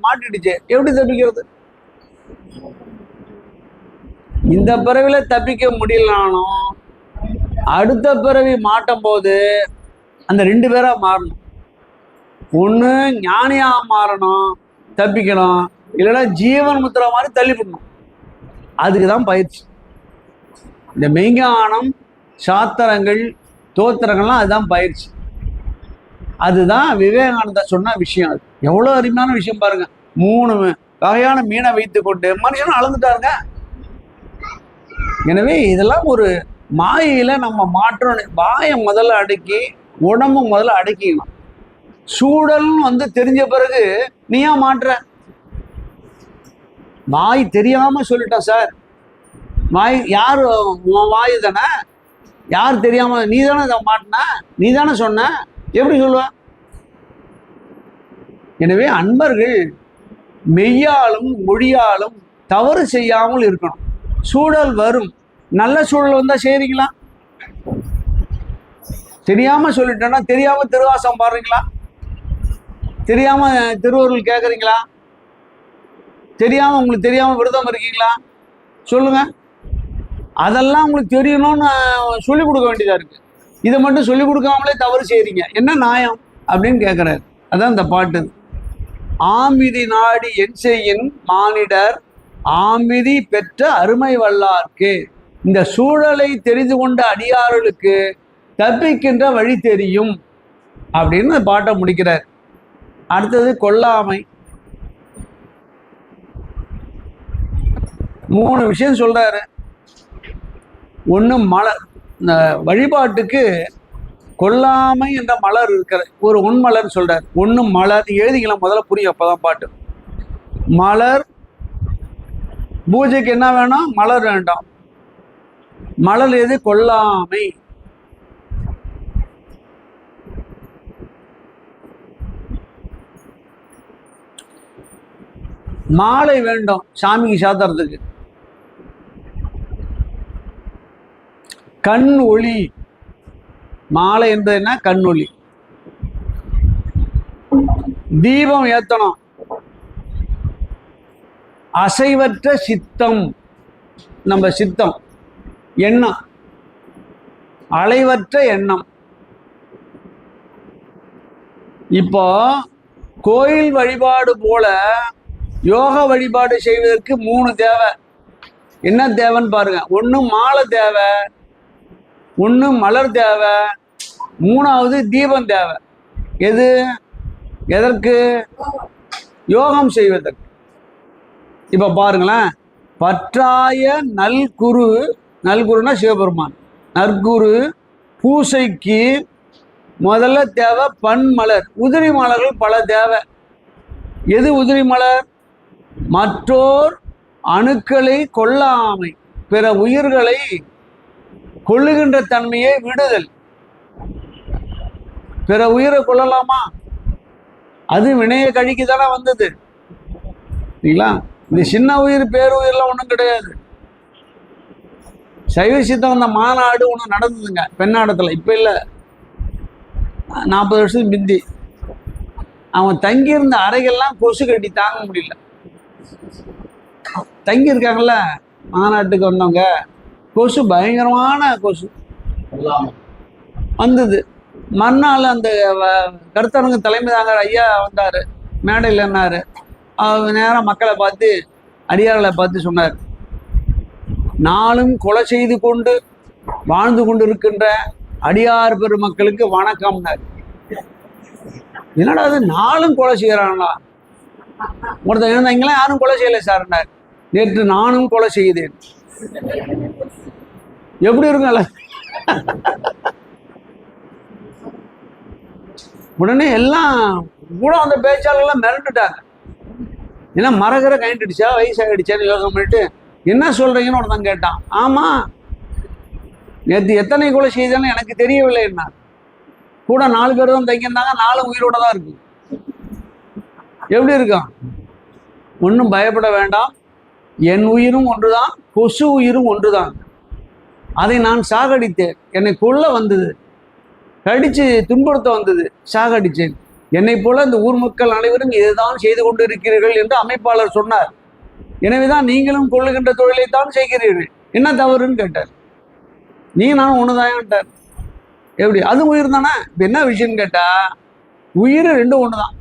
மாட்டிடுச்சு, எப்படி தப்பிக்கிறது? இந்த பிறவில தப்பிக்க முடியலனாலும் அடுத்த பிறவி மாட்டும் போது அந்த 2 பேரா மாறணும். ஒண்ணு ஞானியா மாறணும், தப்பிக்கணும், இல்லைன்னா ஜீவன் முத்திர மாதிரி தள்ளிவிடணும். அதுக்குதான் பயிற்சி. இந்த மெய்ஞானம், சாத்திரங்கள், தோத்திரங்கள்லாம் அதுதான் பயிற்சி. அதுதான் விவேகானந்தா சொன்ன விஷயம். அது எவ்வளவு அருமையான விஷயம் பாருங்க. 3 வகையான மீனை வைத்து கொண்டு மனுஷனும் அளந்துட்டாருங்க. எனவே இதெல்லாம் ஒரு மாயையில நம்ம மாற்றணும். வாயை முதல்ல அடக்கி உடம்பு முதல்ல அடக்கிக்கணும். சூழல்னு தெரிஞ்ச பிறகு நீ ஏன் மாற்ற? வாய் தெரியாம சொல்லிட்டேன் சார். வாய் யார்? வாய் தானே. யார் தெரியாம? நீ தானே இதை மாட்டின, நீ தானே சொன்ன, எப்படி சொல்லுவ? எனவே அன்பர்கள் மெய்யாலும் மொழியாலும் தவறு செய்யாமல் இருக்கணும். சூழல் வரும், நல்ல சூழல் வந்தா செய்றீங்களா? தெரியாம சொல்லிட்டேன்னா தெரியாம திருவாசம் பாடுறீங்களா? தெரியாம திருவருள் கேட்குறீங்களா? தெரியாம உங்களுக்கு தெரியாம விரதம் இருக்கீங்களா? சொல்லுங்க. அதெல்லாம் உங்களுக்கு தெரியணும்னு சொல்லிக் கொடுக்க வேண்டியதா இருக்கு. இதை மட்டும் சொல்லிக் கொடுக்காமலே தவறு செய்றீங்க, என்ன நியாயம் அப்படின்னு கேட்கிறாரு. அதான் இந்த பாட்டு. ஆமிதி நாடி என் செய்யின் மானிடர் ஆமிதி பெற்ற அருமை வல்லார்க்கு. இந்த சூழலை தெரிந்து கொண்ட அடியார்களுக்கு தப்பிக்கின்ற வழி தெரியும் அப்படின்னு பாட்டை முடிக்கிறார். அடுத்தது கொல்லாமை. 3 விஷயம் சொல்றாரு. ஒன்று மலர். இந்த வழிபாட்டுக்கு கொல்லாமை என்ற மலர் இருக்கிற ஒரு உண்மலர் சொல்றார். ஒன்று மலர் எழுதிக்கலாம், முதல்ல புரியும், அப்பதான் பாட்டு. மலர் பூஜைக்கு என்ன வேணும்? மலர் வேண்டாம். மலர் எது? கொல்லாமை. மாலை வேண்டும் சாமிக்கு சாத்துறதுக்கு. கண் ஒளி. மாலை என்பது என்ன? கண் ஒளி. தீபம் ஏத்தணும். அசைவற்ற சித்தம். நம்ம சித்தம் எண்ணம், அலைவற்ற எண்ணம். இப்போ கோயில் வழிபாடு போல யோக வழிபாடு செய்வதற்கு 3 தேவை. என்ன தேவைன்னு பாருங்க. ஒன்று மாலை தேவை, ஒன்று மலர் தேவை, 3வது தீபம் தேவை. எதற்கு? யோகம் செய்வதற்கு. இப்ப பாருங்களேன், பற்றாய நல்குருன்னா சிவபெருமான், நற்குரு பூசைக்கு முதல்ல தேவை பன்மலர். உதிரி மலர்கள் பல தேவை. எது உதிரி மலர்? மற்றோர் அணுக்களை கொல்லாமை, பிற உயிர்களை கொள்ளுகின்ற தன்மையை விடுதல். பிற உயிரை கொள்ளலாமா? அது வினையை கழிக்குதானே வந்தது இல்லைங்களா? இந்த சின்ன உயிர் பேருயிர்லாம் ஒன்றும் கிடையாது. சைவ சித்தம் அந்த மாநாடு ஒன்று நடந்ததுங்க பெண்ணாடத்தில். இப்போ இல்லை, 40 வருஷத்துக்கு முந்தி. அவன் தங்கியிருந்த அறைகள்லாம் கொசு கட்டி தாங்க முடியல. தங்கியிருக்காங்கல்ல மாநாட்டுக்கு வந்தவங்க, கொசு பயங்கரமான கொசு வந்தது. மறுநாள் அந்த கருத்தரங்கு தலைமை தாங்க ஐயா வந்தார், மேடையில் என்னார், நேரம் மக்களை பார்த்து அடியார்களை பார்த்து சொன்னார், நாளும் கொலை செய்து கொண்டு வாழ்ந்து கொண்டு இருக்கின்ற அடியார் பெருமக்களுக்கு வணக்கம்னார். என்னடா அது, நாளும் கொலை செய்கிறாங்களா? ஒருத்தர் இருந்தீங்களா, யாரும் கொலை செய்யலை சார்னார். நேற்று நானும் கொலை செய்தேன். எப்படி இருக்குங்கள? உடனே எல்லாம் கூட அந்த பேச்சாளர்லாம் மிரண்டுட்டாங்க. ஏன்னா மரகரை கைண்டுடுச்சா, வயசாகிடுச்சான்னு யோசனை பண்ணிட்டு, என்ன சொல்றீங்கன்னு ஒருத்தன் கேட்டான். ஆமா, நேற்று எத்தனை கொலை செய்தாலும் எனக்கு தெரியவில்லை. என்ன கூட 4 பேர் தான் தங்கியிருந்தாங்க, 4 உயிரோட தான் இருக்கு. எப்படி இருக்கான்? ஒன்றும் பயப்பட வேண்டாம், என் உயிரும் ஒன்றுதான், கொசு உயிரும் ஒன்றுதான். அதை நான் சாகடித்தேன். என்னை கொல்ல வந்தது, கடிச்சு துன்புறுத்த வந்தது, சாகடிச்சேன். என்னை போல இந்த ஊர் மக்கள் அனைவரும் இதுதான் செய்து கொண்டு இருக்கிறீர்கள் என்று அமைப்பாளர் சொன்னார். எனவேதான் நீங்களும் கொள்ளுகின்ற தொழிலைத்தான் செய்கிறீர்கள், என்ன தவறுன்னு கேட்டார். நீ நானும் ஒண்ணுதான்ட்டார். எப்படி? அது உயிர் தானே. இப்ப என்ன விஷயம்னு கேட்டா, உயிர் 2 ஒண்ணுதான்.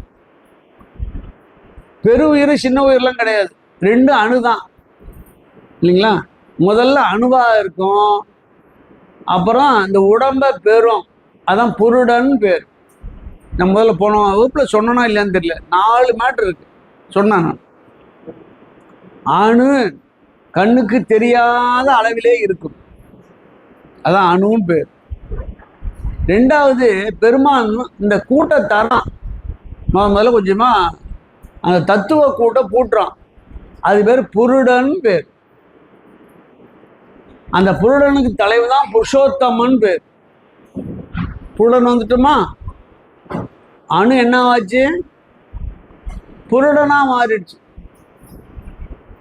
பெரு உயிர் சின்ன உயிர்லாம் கிடையாது, 2 அணுதான் இல்லைங்களா? முதல்ல அணுவா இருக்கும், அப்புறம் இந்த உடம்ப பெறும், அதான் புருடன் பேர். நான் முதல்ல போன வகுப்புல சொன்னா இல்லையான்னு தெரியல, 4 மேட்டர் இருக்கு சொன்னான். அணு கண்ணுக்கு தெரியாத அளவிலே இருக்கும், அதான் அணுன்னு பேர். 2வது பெருமான் இந்த கூட்டத்தரம் முதல்ல கொஞ்சமா அந்த தத்துவ கூட்ட பூட்டுறான், அது பேர் புருடன் பேர். அந்த புருடனுக்கு தலைவர் தான் புருஷோத்தமன் பேர். புருடன் வந்துட்டுமா, அணு என்ன ஆச்சு? புருடனா மாறிடுச்சு.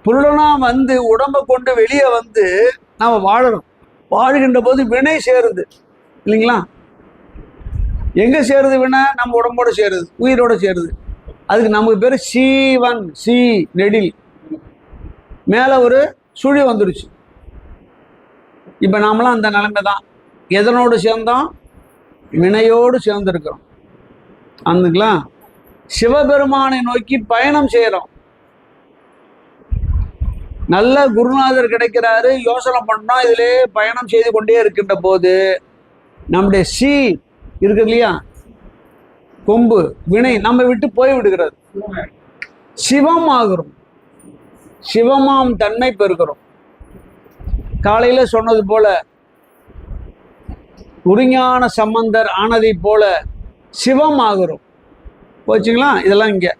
புருடனா வந்து உடம்பை கொண்டு வெளியே வந்து நாம வாழறோம். வாழ்கின்ற போது வினை சேருது இல்லைங்களா? எங்க சேருது வினை? நம்ம உடம்போட சேருது, உயிரோட சேருது. அதுக்கு நமக்கு பேர் சீவன். சி நெடில், மேல ஒரு சுழி வந்துருச்சு. இப்ப நாமளாம் அந்த நிலைமை தான். எதனோடு சேர்ந்தோம்? வினையோடு சேர்ந்திருக்கிறோம். அதுங்களா சிவபெருமானை நோக்கி பயணம் செய்யறோம். நல்ல குருநாதர் கிடைக்கிறாரு, யோசனை பண்ணோம், இதிலே பயணம் செய்து கொண்டே இருக்கின்ற போது நம்முடைய சி இருக்கு இல்லையா, கொம்பு வினை நம்ம விட்டு போய் விடுகிறது. சிவம் ஆகிறோம், சிவமாம் தன்மை பெறுகிறோம். காலையில சொன்னது போல உருஞான சம்பந்தர் ஆனதை போல சிவம் ஆகிறோம். போச்சுங்களா? இதெல்லாம் இங்க.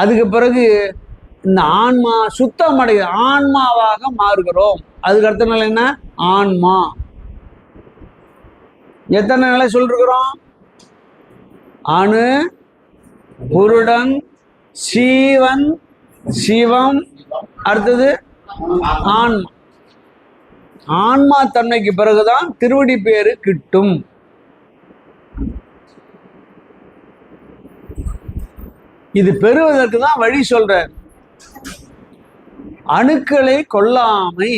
அதுக்கு பிறகு இந்த ஆன்மா சுத்தமடைய ஆன்மாவாக மாறுகிறோம். அதுக்கு அடுத்த நிலை என்ன? ஆன்மா. எத்தனை நிலை சொல்லிருக்கிறோம்? அணு, புருடன், சீவன், சிவம், அடுத்தது ஆன்மா. ஆன்மா தன்மைக்கு பிறகுதான் திருவடி பேரு கிட்டும். இது பெறுவதற்கு தான் வழி சொல்ற. அணுக்களை கொல்லாமை.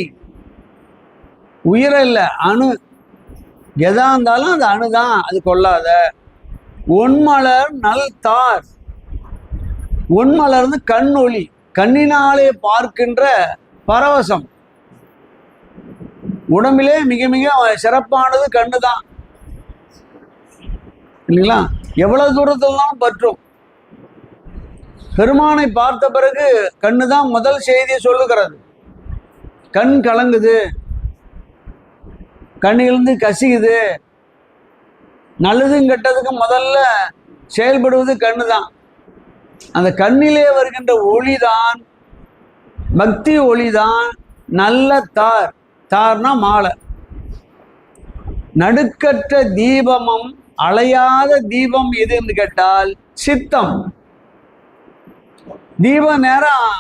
உயிரை இல்லை, அணு. எதா இருந்தாலும் அது அணுதான், அது கொல்லாத. ஒன்மலர் நல் தார். ஒன்மலர்ந்து கண் ஒளி, கண்ணினாலே பார்க்கின்ற பரவசம். உடம்பிலே மிக மிக சிறப்பானது கண்ணு தான் இல்லைங்களா? எவ்வளவு தூரத்தில்தான் பற்றும். பெருமானை பார்த்த பிறகு கண்ணு தான் முதல் செய்தியை சொல்லுகிறது. கண் கலங்குது, கண்ணிலிருந்து கசிக்குது, நல்லதும் கெட்டதுக்கும் முதல்ல செயல்படுவது கண்ணு தான். அந்த கண்ணிலே வருகின்ற ஒளிதான், பக்தி ஒளிதான் நல்ல தார். தார்னா மாலை. நடுக்கற்ற தீபமும் அலையாத தீபம் எதுன்னு கேட்டால் சித்தம். தீபம் நேரம்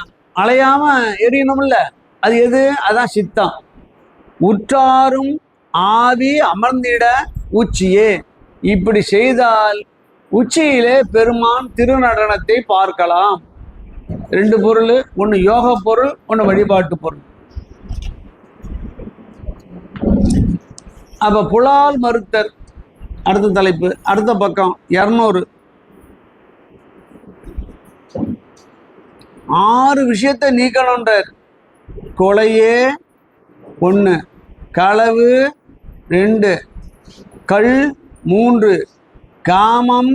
அலையாம எரியணும்ல, அது எது? அதான் சித்தம். உற்றாரும் ஆவி அமர்ந்திட உச்சியே. இப்படி செய்தால் உச்சியிலே பெருமான் திருநடனத்தை பார்க்கலாம். ரெண்டு பொருள், ஒன்று யோக பொருள், ஒன்று வழிபாட்டு பொருள். அப்ப புலால் மறுத்தர் அடுத்த தலைப்பு, அடுத்த பக்கம் 200. 6 விஷயத்தை நீக்கணுன்றார். கொலையே 1, களவு 2, கள் 3, காமம்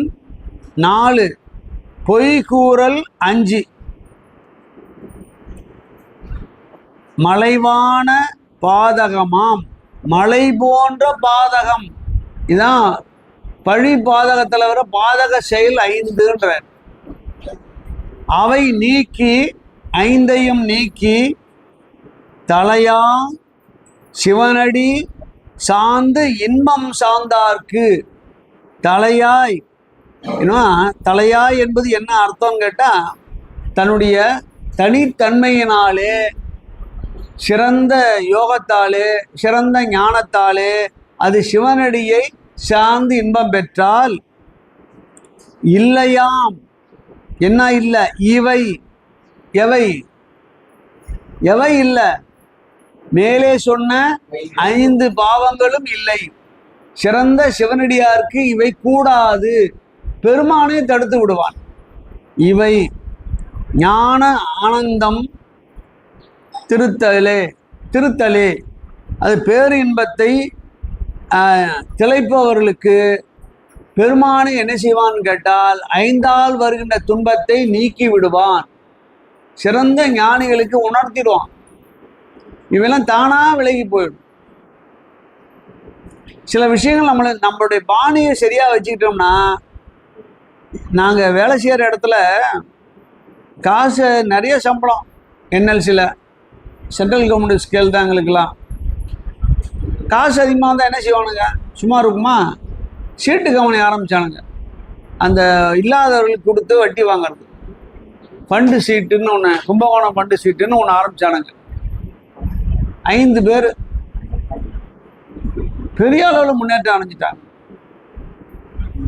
4, பொய்கூறல் 5, மலைவான பாதகமாம். மலை போன்ற பாதகம். இதான் பழி பாதகத்தில் வர பாதக செயல் 5ன்றார். அவை நீக்கி 5ஐயும் நீக்கி தலையா சிவனடி சார்ந்து இன்பம் சார்ந்தார்க்கு. தலையாய், தலையாய் என்பது என்ன அர்த்தம் கேட்டா, தன்னுடைய தனித்தன்மையினாலே, சிறந்த யோகத்தாலே, சிறந்த ஞானத்தாலே அது சிவனடியை சார்ந்து இன்பம் பெற்றால் இல்லையாம். என்ன இல்லை? இவை எவை எவை இல்லை? மேலே சொன்ன 5 பாவங்களும் இல்லை. சிறந்த சிவனடியாருக்கு இவை கூடாது. பெருமானே தடுத்து விடுவான். இவை ஞான ஆனந்தம் திருத்தலே அது பேரு இன்பத்தை திளைப்பவர்களுக்கு பெருமானை என்ன செய்வான்னு கேட்டால் 5ஆல் வருகின்ற துன்பத்தை நீக்கி விடுவான். சிறந்த ஞானிகளுக்கு உணர்த்திடுவான். இவெல்லாம் தானா விலகி போயிடும். சில விஷயங்கள் நம்மளுடைய பாணியை சரியா வச்சுக்கிட்டோம்னா, நாங்க வேலை செய்யற இடத்துல காசு நிறைய சம்பளம், என்எல்சியில் சென்ட்ரல் கவர்மெண்ட் ஸ்கேல் தான் எங்களுக்கெல்லாம். காசு அதிகமாக இருந்தால் என்ன செய்வானுங்க? சும்மா இருக்குமா? சீட்டு கவனி ஆரம்பித்தானுங்க. அந்த இல்லாதவர்களுக்கு கொடுத்து வட்டி வாங்கிறது. ஃபண்டு சீட்டுன்னு ஒன்று, கும்பகோணம் ஃபண்டு சீட்டுன்னு ஒன்று ஆரம்பித்தானுங்க. 5 பேர் பெரிய அளவில் முன்னேற்றம் அடைஞ்சிட்டாங்க.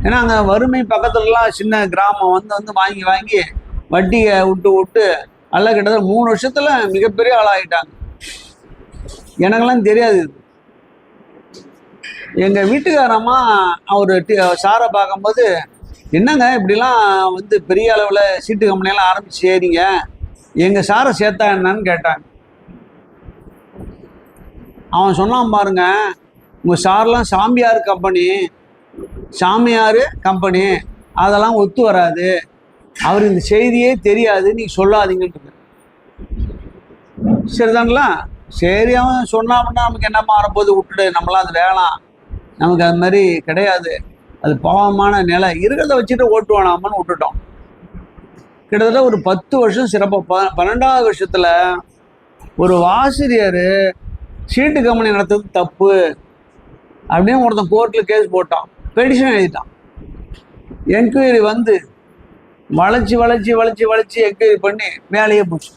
ஏன்னா அங்கே வறுமை பக்கத்துலலாம் சின்ன கிராமம் வந்து வாங்கி வாங்கி வட்டியை விட்டு அல்ல கிட்டத்தட்ட 3 வருஷத்துல மிகப்பெரிய ஆளாகிட்டாங்க. எனக்கெல்லாம் தெரியாது. எங்க வீட்டுக்காரம்மா அவர் சாரை பார்க்கும்போது, என்னங்க இப்படிலாம் வந்து பெரிய அளவில் சீட்டு கம்பெனியெல்லாம் ஆரம்பிச்சு சேரிங்க, எங்கள் சாரை சேர்த்தா என்னன்னு கேட்டாங்க. அவன் சொன்னான், பாருங்க உங்கள் சார்லாம் சாமியார் கம்பெனி அதெல்லாம் ஒத்து வராது, அவர் இந்த செய்தியே தெரியாது, நீங்கள் சொல்லாதீங்கன்னு. சரிதாங்களா? சரி, அவன் சொன்னான்னா நமக்கு என்ன மாறப்போது, விட்டுடு, நம்மளாம் அது வேணாம், நமக்கு அது மாதிரி கிடையாது, அது பாவமான நிலை, இருக்கிறத வச்சுட்டு ஓட்டுவானாமன்னு விட்டுட்டோம். கிட்டத்தட்ட ஒரு 10 வருஷம் சிறப்பாக 12வது வருஷத்தில் ஒரு ஆசிரியர் சீட்டு கம்பெனி நடத்துறது தப்பு அப்படின்னு ஒருத்தன் கோர்ட்டில் கேஸ் போட்டான், பெடிஷன் எழுதிட்டான். என்கொயரி வந்து வளைச்சி என்கொயரி பண்ணி வேலையே போச்சு.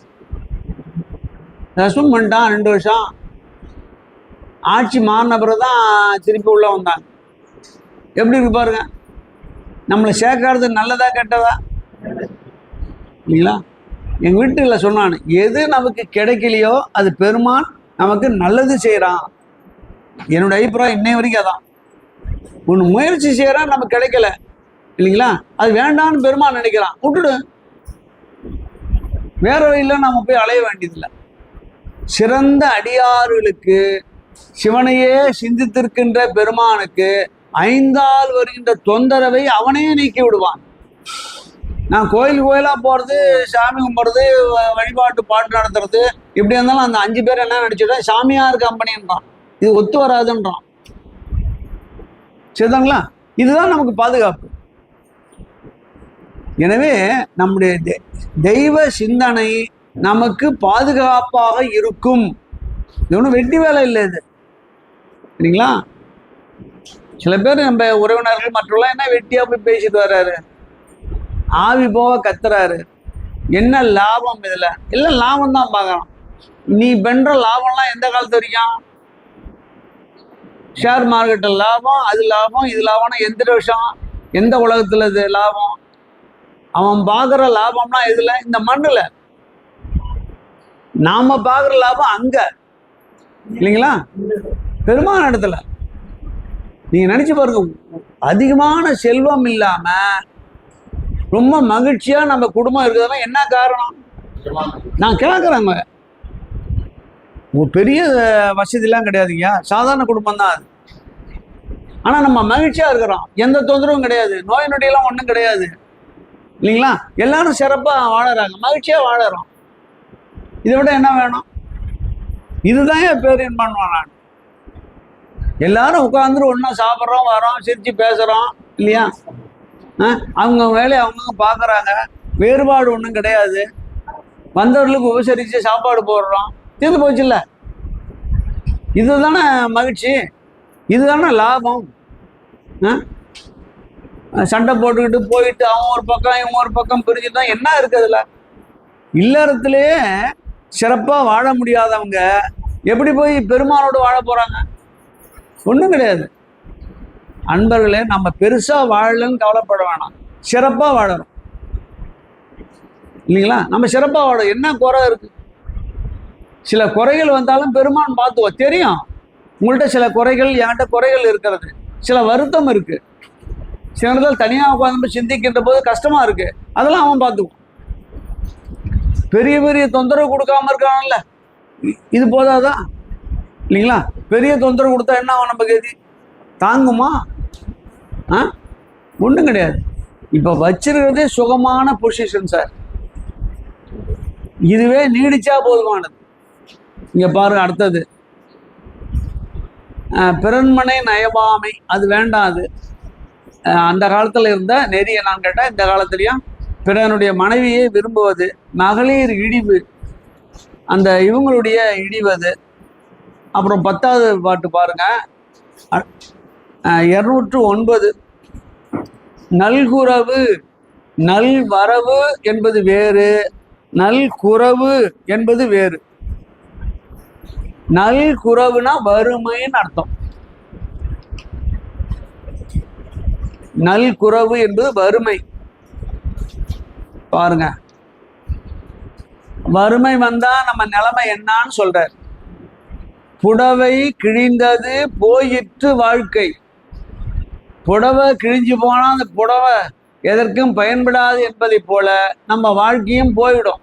ரெஸ்பாண்ட் பண்ணிட்டான். 2 வருஷம் ஆட்சி மாறின பிறகு தான் திருப்பி உள்ள வந்தாங்க. எப்படி இருக்கு பாருங்க, நம்மளை சேர்க்கறது நல்லதா கெட்டதா இல்லைங்களா? எங்கள் வீட்டில் சொன்னான், எது நமக்கு கிடைக்கலையோ அது பெருமான் நமக்கு நல்லது செய்கிறான். என்னோட அபிப்பிராயம் இன்னை வரைக்கும் அதான். ஒன்று முயற்சி செய்கிறான், நமக்கு கிடைக்கல இல்லைங்களா, அது வேண்டான்னு பெருமான் நினைக்கிறான், விட்டுடு. வேற வழியில் நம்ம போய் அலைய வேண்டியதில்லை. சிறந்த அடியார்களுக்கு, சிவனையே சிந்தித்திருக்கின்ற பெருமானுக்கு 5ஆல் வருகின்ற தொந்தரவை அவனே நீக்கி விடுவான். நான் கோயிலாக போகிறது, சாமி கும்பிட்றது, வழிபாட்டு பாட்டு நடத்துறது, இப்படி இருந்தாலும் அந்த 5 பேர் என்ன நடிச்சுட்டா சாமியார் கம்பெனின்றான். இது ஒத்து வராதுன்றான். சரிதாங்களா? இதுதான் நமக்கு பாதுகாப்பு. எனவே நம்முடைய தெய்வ சிந்தனை நமக்கு பாதுகாப்பாக இருக்கும். இது ஒன்றும் வெட்டி வேலை இல்லை இது, சரிங்களா? சில பேர் நம்ம உறவினர்கள் மற்றவெல்லாம் என்ன வெட்டியா போய் பேசிட்டு வர்றாரு, ஆவி போக கத்துறாரு. என்ன லாபம் இதுல? எல்லாம் லாபம் தான் பார்க்கலாம். நீ பென்ற லாபம்லாம் எந்த காலத்து வரைக்கும்? ஷேர் மார்க்கெட்டில் லாபம், அது லாபம், இது லாபம்னா எந்த வருஷம், எந்த உலகத்துல இது லாபம்? அவன் பார்க்குற லாபம்னா எதுல? இந்த மண்ணுல. நாம பார்க்குற லாபம் அங்க, இல்லைங்களா? பெருமான இடத்துல. நீங்க நினைச்சு பாருங்க, அதிகமான செல்வம் இல்லாம ரொம்ப மகிழ்ச்சியா நம்ம குடும்பம் இருக்குதுன்னா என்ன காரணம்? நான் கேட்குறேங்க, பெரிய வசதிலாம் கிடையாதுங்க, சாதாரண குடும்பம் தான் அது. ஆனா நம்ம மகிழ்ச்சியா இருக்கிறோம், எந்த தொந்தரவும் கிடையாது, நோய் நொடியெல்லாம் ஒன்றும் கிடையாது, இல்லைங்களா? எல்லாரும் சிறப்பா வாழறாங்க, மகிழ்ச்சியா வாழறோம். இதை விட என்ன வேணும்? இதுதான் என் பேர் பண்ணுவான். நான் எல்லாரும் உட்காந்துட்டு ஒன்றா சாப்பிட்றோம், வரோம், சிரிச்சு பேசுறோம், இல்லையா? அவங்க வேலையை அவங்க பார்க்குறாங்க, வேறுபாடு ஒன்றும் கிடையாது. வந்தவர்களுக்கு உபசரித்து சாப்பாடு போடுறோம், தீர்ந்து போச்சு இல்லை? இதுதானே மகிழ்ச்சி, இதுதானே லாபம். சண்டை போட்டுக்கிட்டு போயிட்டு அவன் ஒரு பக்கம் இவன் ஒரு பக்கம் பிரிஞ்சுட்டு தான் என்ன இருக்குதுல்ல? இல்லறத்திலேயே சிறப்பாக வாழ முடியாதவங்க எப்படி போய் பெருமானோடு வாழ போகிறாங்க? ஒன்றும் கிடையாது. அன்பர்களே, நம்ம பெருசா வாழலன்னு கவலைப்பட வேணாம், சிறப்பா வாழறோம், இல்லைங்களா? நம்ம சிறப்பா வாழ என்ன குறை இருக்கு? சில குறைகள் வந்தாலும் பெருமான் பார்த்துவோம், தெரியும். உங்கள்கிட்ட சில குறைகள், என்கிட்ட குறைகள் இருக்கிறது, சில வருத்தம் இருக்கு, சில நேரத்தில் தனியாக உட்காந்து சிந்திக்கின்ற போது கஷ்டமா இருக்கு, அதெல்லாம் அவன் பார்த்துக்குவான். பெரிய பெரிய தொந்தரவு கொடுக்காம இருக்கான்ல, இது போதாதான், இல்லைங்களா? பெரிய தொந்தரவு கொடுத்தா என்ன ஆகும்? நம்ம கேதி தாங்குமா? ஒன்றும் கிடையாது. இப்போ வச்சிருக்கிறதே சுகமான பொசிஷன் சார், இதுவே நீடிச்சா போதுமானது. இங்க பாருங்க, அடுத்தது பிறன்மனை நயவாமை, அது வேண்டாம். அது அந்த காலத்தில் இருந்த நெறி என்னன்னு கேட்டால், இந்த காலத்துலையும் பிறனுடைய மனைவியை விரும்புவது, மகளிர் இழிவு, அந்த இவங்களுடைய இழிவது. அப்புறம் 10வது பாட்டு பாருங்க, 209. நல்குறவு நல்வரவு என்பது வேறு, நல்குறவு என்பது வேறு. நல்குறவுனா வறுமைன்னு அர்த்தம். நல்குறவு என்பது வறுமை. பாருங்க, வறுமை வந்தா நம்ம நிலைமை என்னான்னு சொல்றார். புடவை கிழிந்தது போயிற்று வாழ்க்கை. புடவை கிழிஞ்சு போனா அந்த புடவை எதற்கும் பயன்படாது என்பதை போல நம்ம வாழ்க்கையும் போயிடும்.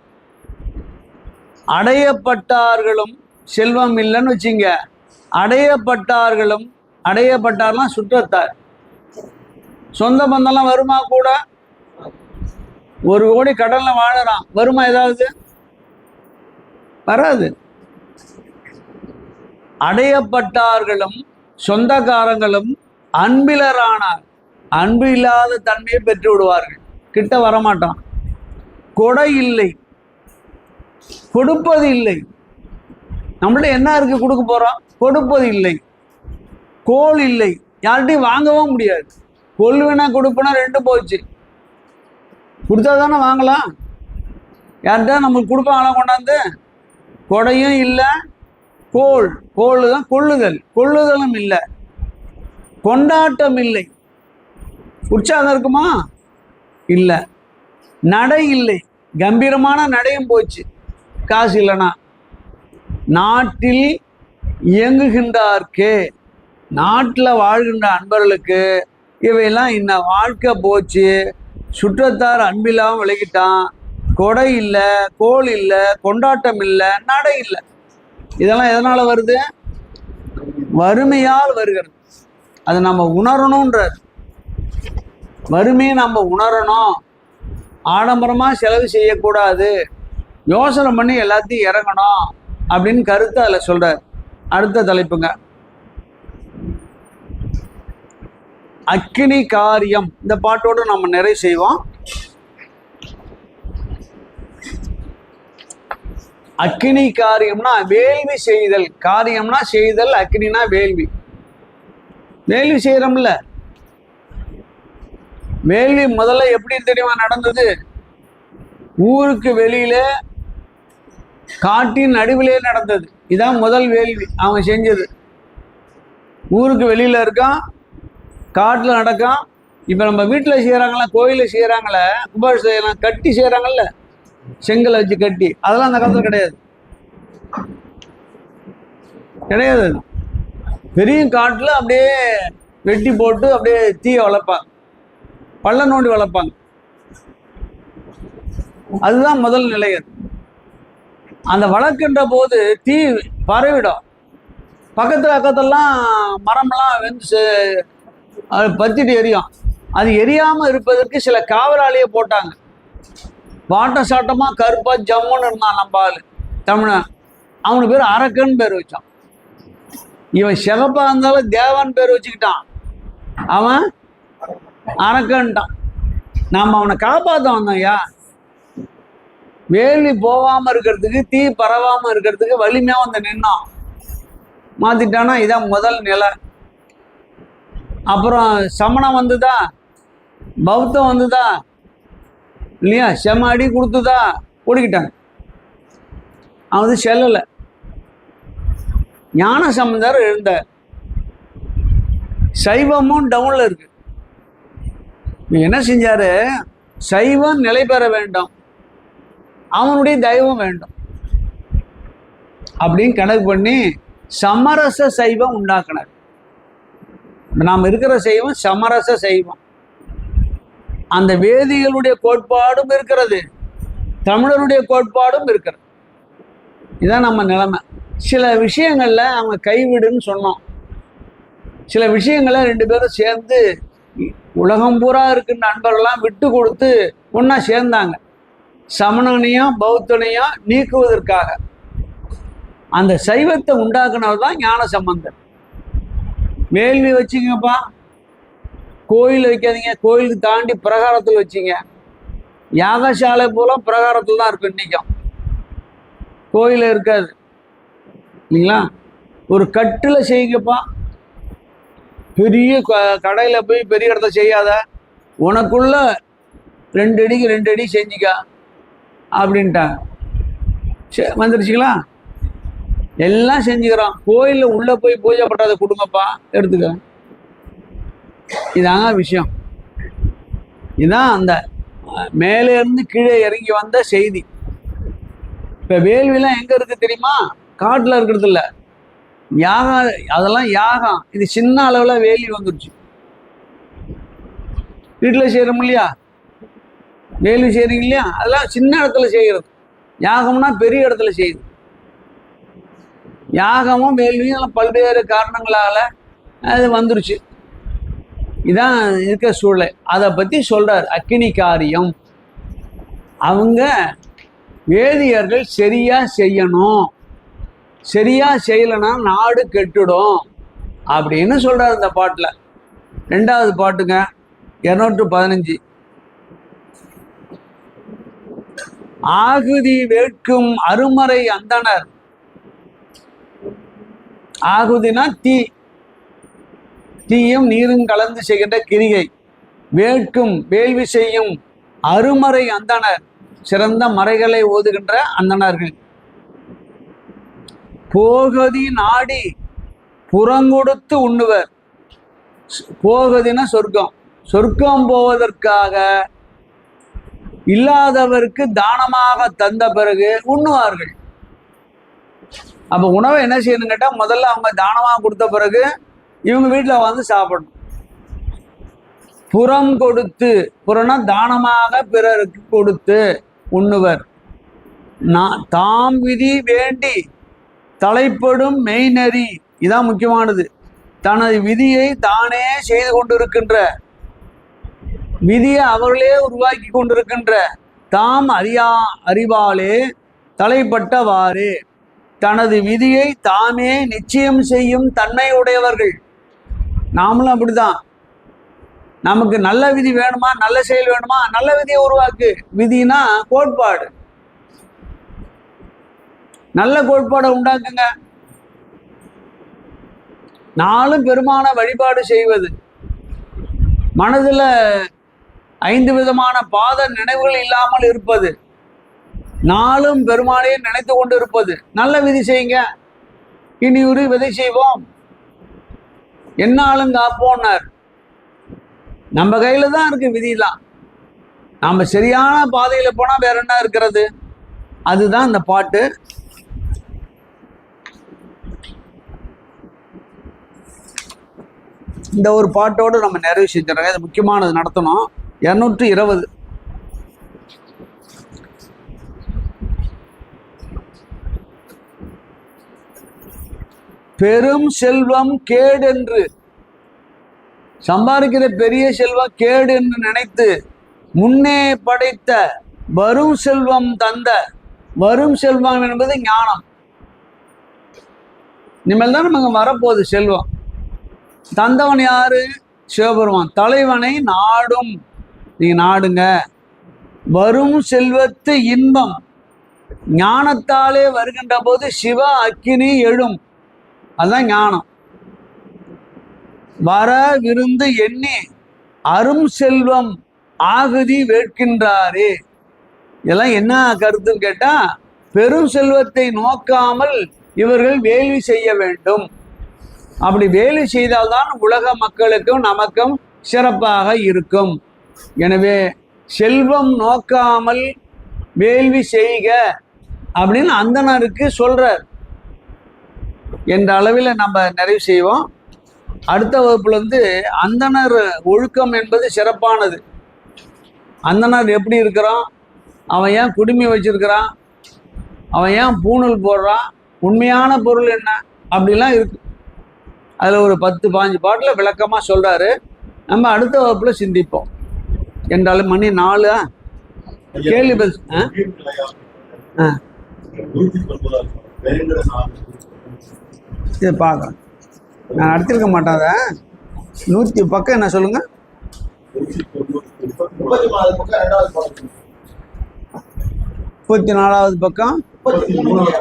அடையப்பட்டார்களும் செல்வம் இல்லைன்னு வச்சுங்க, அடையப்பட்டார்லாம் சுற்றத்தார். சொந்த பந்தம்லாம் வருமா? கூட 1 கோடி கடல்ல வாழறான், வருமா ஏதாவது? வராது. அடையப்பட்டார்களும் சொந்தக்காரங்களும் அன்பிலரானார், அன்பு இல்லாத தன்மையை பெற்று விடுவார்கள், கிட்ட வரமாட்டான். கொடை இல்லை, கொடுப்பது இல்லை. நம்மள்ட்ட என்ன இருக்கு கொடுக்க போறோம்? கொடுப்பது இல்லை. கோல் இல்லை, யார்கிட்டையும் வாங்கவும் முடியாது. கொள்வேனா கொடுப்பனா 2 போச்சு. கொடுத்தா தானே வாங்கலாம். யார்கிட்ட நம்மளுக்கு கொடுப்பாங்களா கொண்டாந்து? கொடையும் இல்லை, கோல் தான் கொள்ளுதலும் இல்லை, கொண்டாட்டம் இல்லை. உற்சாகம் இருக்குமா? இல்லை. நடை இல்லை, கம்பீரமான நடையும் போச்சு காசு இல்லைனா. நாட்டில் இயங்குகின்றார்க்கே, நாட்டில் வாழ்கின்ற அன்பர்களுக்கு இவையெல்லாம் இந்த வாழ்க்கை போச்சு. சுற்றத்தார் அன்பில்லாமல் விலகிட்டான், கொடை இல்லை, கோல் இல்லை, கொண்டாட்டம் இல்லை, நடை இல்லை. இதெல்லாம் எதனால வருது? வறுமையால் வருகிறது. அதை நம்ம உணரணுன்றார். வறுமையை நம்ம உணரணும். ஆடம்பரமாக செலவு செய்யக்கூடாது, யோசனை பண்ணி எல்லாத்தையும் இறங்கணும் அப்படின்னு கருத்து அதில் சொல்றார். அடுத்த தலைப்புங்க, அக்கினி காரியம். இந்த பாட்டோடு நம்ம நிறைவு செய்வோம். அக்கினி காரியம்னா வேள்வி செய்தல், காரியம்னா செய்தல், அக்கினினா வேள்வி. வேள்வி செய்யறோம்ல, வேள்வி முதல்ல எப்படி தெரியுமா நடந்தது? ஊருக்கு வெளியில காட்டின் நடுவிலே நடந்தது. இதான் முதல் வேள்வி அவங்க செஞ்சது. ஊருக்கு வெளியில இருக்கான், காட்டில் நடக்கான். இப்போ நம்ம வீட்டில் செய்கிறாங்களா, கோயிலில் செய்கிறாங்களே, கும்பாபிஷேகம் கட்டி செய்கிறாங்கல்ல, செங்கலை வச்சு கட்டி, அதெல்லாம் அந்த காலத்தில் கிடையாது. கிடையாது. பெரிய காட்டில் அப்படியே வெட்டி போட்டு அப்படியே தீயை வளர்ப்பாங்க, பள்ளம் நோண்டி வளர்ப்பாங்க. அதுதான் முதல் நிலை. அந்த வளர்க்கின்ற போது தீ பரவிடும். பக்கத்தில் அக்கத்தெல்லாம் மரமெல்லாம் வெந்து பத்திட்டு எரியும். அது எரியாமல் இருப்பதற்கு சில காவலாளியை போட்டாங்க. வாட்ட சாட்டமாக கருப்பா ஜம்முன்னு இருந்தான் நம்ம ஆள் தமிழன். அவனுக்கு பேர் அரக்கன் பேர் வச்சான். இவன் சிகப்பா இருந்தாலும் தேவன் பேர் வச்சுக்கிட்டான், அவன் அரக்கன்ட்டான். நாம் அவனை காப்பாற்ற வந்தோம். ஐயா, வேள்வி போகாமல் இருக்கிறதுக்கு, தீ பரவாமல் இருக்கிறதுக்கு வலிமையாக வந்து நின்னான். மாற்றிட்டானா? இதான் முதல் நிலை. அப்புறம் சமணம் வந்துதா, பௌத்தம் வந்துதா இல்லையா, செம அடி கொடுத்துதா, ஓடிக்கிட்டாங்க. அவன் வந்து செல்லலை. ஞான சம்பந்தர் எழுந்தார். சைவமும் டவுன்ல இருக்கு. என்ன செஞ்சாரு? சைவம் நிலை பெற வேண்டும், அவனுடைய தெய்வம் வேண்டும் அப்படின்னு கணக்கு பண்ணி சமரச சைவம் உண்டாக்குனார். நாம் இருக்கிற சைவம் சமரச சைவம். அந்த வேதிகளுடைய கோட்பாடும் இருக்கிறது, தமிழருடைய கோட்பாடும் இருக்கிறது. இதான் நம்ம நிலைமை. சில விஷயங்கள்ல அவங்க கைவிடுன்னு சொன்னோம். சில விஷயங்களை ரெண்டு பேரும் சேர்ந்து உலகம் பூரா இருக்கின்ற நண்பர்கள்லாம் விட்டு கொடுத்து ஒன்னா சேர்ந்தாங்க, சமணனையும் பௌத்தனையும் நீக்குவதற்காக. அந்த சைவத்தை உண்டாக்குனவர் தான் ஞான சம்பந்தர். வேள்வி வச்சிங்கப்பா, கோயில் வைக்காதீங்க, கோயிலுக்கு தாண்டி பிரகாரத்தில் வச்சிங்க. யாகசாலை போல பிரகாரத்தில் தான் இருக்கும் இன்னைக்கும், கோயில் இருக்காது இல்லைங்களா. ஒரு கட்டில் செய்யுங்கப்பா, பெரிய கடையில் போய் பெரிய இடத்த செய்யாத, உனக்குள்ள 2 அடிக்கு 2 அடி செஞ்சிக்கா அப்படின்ட்டாங்க. வந்துருச்சுங்களா? எல்லாம் செஞ்சுக்கிறோம். கோயிலில் உள்ளே போய் பூஜை பண்ணுறதை கொடுங்கப்பா, எடுத்துக்க. இதாங்க விஷயம். இதுதான் அந்த மேலேருந்து கீழே இறங்கி வந்த செய்தி. இப்போ வேள்விலாம் எங்கே இருக்குது தெரியுமா? காட்டில் இருக்கிறது இல்லை, யாகம். அதெல்லாம் யாகம். இது சின்ன அளவில் வேள்வி வந்துருச்சு. வீட்டில் செய்கிறோம் இல்லையா, வேள்வி செய்கிறீங்க இல்லையா, அதெல்லாம் சின்ன இடத்துல செய்கிறது. யாகம்னா பெரிய இடத்துல செய்யுது. யாகமும் வேள்வியும் பல்வேறு காரணங்களால அது வந்துருச்சு. இதான் இருக்க சூழல். அதை பற்றி சொல்றார் அக்கினி காரியம். அவங்க வேதியர்கள் சரியா செய்யணும், சரியா செய்யலைன்னா நாடு கெட்டுடும் அப்படின்னு சொல்றாரு இந்த பாட்டுல. 2வது பாட்டுங்க 215. ஆகுதி வேட்கும் அருமறை அந்தனர். ஆகுதினா தீ, தீயும் நீரும் கலந்து செய்கின்ற கிரிகை. வேட்கும் வேள்வி செய்யும் அருமறை அந்தனர், சிறந்த மறைகளை ஓதுகின்ற அந்தணர்கள். போகதி நாடி புறங்கொடுத்து உண்ணுவர். போகதினா சொர்க்கம், சொர்க்கம் போவதற்காக இல்லாதவருக்கு தானமாக தந்த பிறகு உண்ணுவார்கள். அப்ப உணவை என்ன செய்யணும் கேட்டா, முதல்ல அவங்க தானமாக கொடுத்த பிறகு இவங்க வீட்டில் வந்து சாப்பிடணும். புறம் கொடுத்து, புறம்னா தானமாக பிறருக்கு கொடுத்து உண்ணுவர். தாம் விதி வேண்டி தலைப்படும் மெய்நெறி, இதான் முக்கியமானது. தனது விதியை தானே செய்து கொண்டிருக்கின்ற, விதியை அவர்களே உருவாக்கி கொண்டிருக்கின்ற தாம் அறிவாலே தலைப்பட்டவாறு தனது விதியை தாமே நிச்சயம் செய்யும் தன்மை உடையவர்கள். நாமளும் அப்படிதான். நமக்கு நல்ல விதி வேணுமா, நல்ல செயல் வேணுமா, நல்ல விதியை உருவாக்கு. விதினா கோட்பாடு, நல்ல கோட்பாடை உண்டாக்குங்க. நாளும் பெருமான வழிபாடு செய்வது, மனதில் 5 விதமான பாத நினைவுகள் இல்லாமல் இருப்பது, நாளும் பெருமாளையே நினைத்து கொண்டு இருப்பது. நல்ல விதி செய்யுங்க. இனி ஒரு விதை செய்வோம், என்னாலும் காப்போம்னார். நம்ம கையில தான் இருக்கு விதிலாம். நாம சரியான பாதையில போனா வேற என்ன இருக்கிறது? அதுதான் இந்த பாட்டு. இந்த ஒரு பாட்டோடு நம்ம நிறைவு செஞ்சிடறோம். இது முக்கியமானது நடத்தணும். 220 பெரும் செல்வம் கேடு என்று, சம்பாதிக்கிற பெரிய செல்வம் கேடு என்று நினைத்து முன்னே படைத்த வரும் செல்வம் தந்த, வரும் செல்வம் என்பது ஞானம். இனிமேல் தான் நமக்கு வரப்போகுது செல்வம். தந்தவன் யாரு? சிவபெருமான். தலைவனை நாடும், நீங்க நாடுங்க. வரும் செல்வத்து இன்பம் ஞானத்தாலே வருகின்ற போது சிவ அக்கினி எழும், அதுதான் ஞானம். வர விருந்து எண்ணி அரும் செல்வம் ஆகுதி வேட்கின்றாரே. இதெல்லாம் என்ன கருத்துன்னு கேட்டா, பெரும் செல்வத்தை நோக்காமல் இவர்கள் வேள்வி செய்ய வேண்டும். அப்படி வேலை செய்தால்தான் உலக மக்களுக்கும் நமக்கும் சிறப்பாக இருக்கும். எனவே செல்வம் நோக்காமல் வேள்வி செய்க அப்படின்னு அந்தணருக்கு சொல்றார். என்ற அளவில் நம்ம நிறைவு செய்வோம். அடுத்த வகுப்புல இருந்து அந்தணர் ஒழுக்கம் என்பது சிறப்பானது. அந்தணர் எப்படி இருக்கிறான், அவன் ஏன் குடுமி வச்சிருக்கிறான், அவன் ஏன் பூணூல் போடுறான், உண்மையான பொருள் என்ன, அப்படிலாம் இருக்கு. அதில் ஒரு 10-15 பாட்டில் விளக்கமாக சொல்கிறாரு. நம்ம அடுத்த வகுப்பில் சிந்திப்போம். என்றாலும் மணி 4 கேள்வி பதில். இதை பார்க்குறேன், நான் நடத்திருக்க மாட்டாத. 100 பக்கம் என்ன சொல்லுங்க? 34வது பக்கம்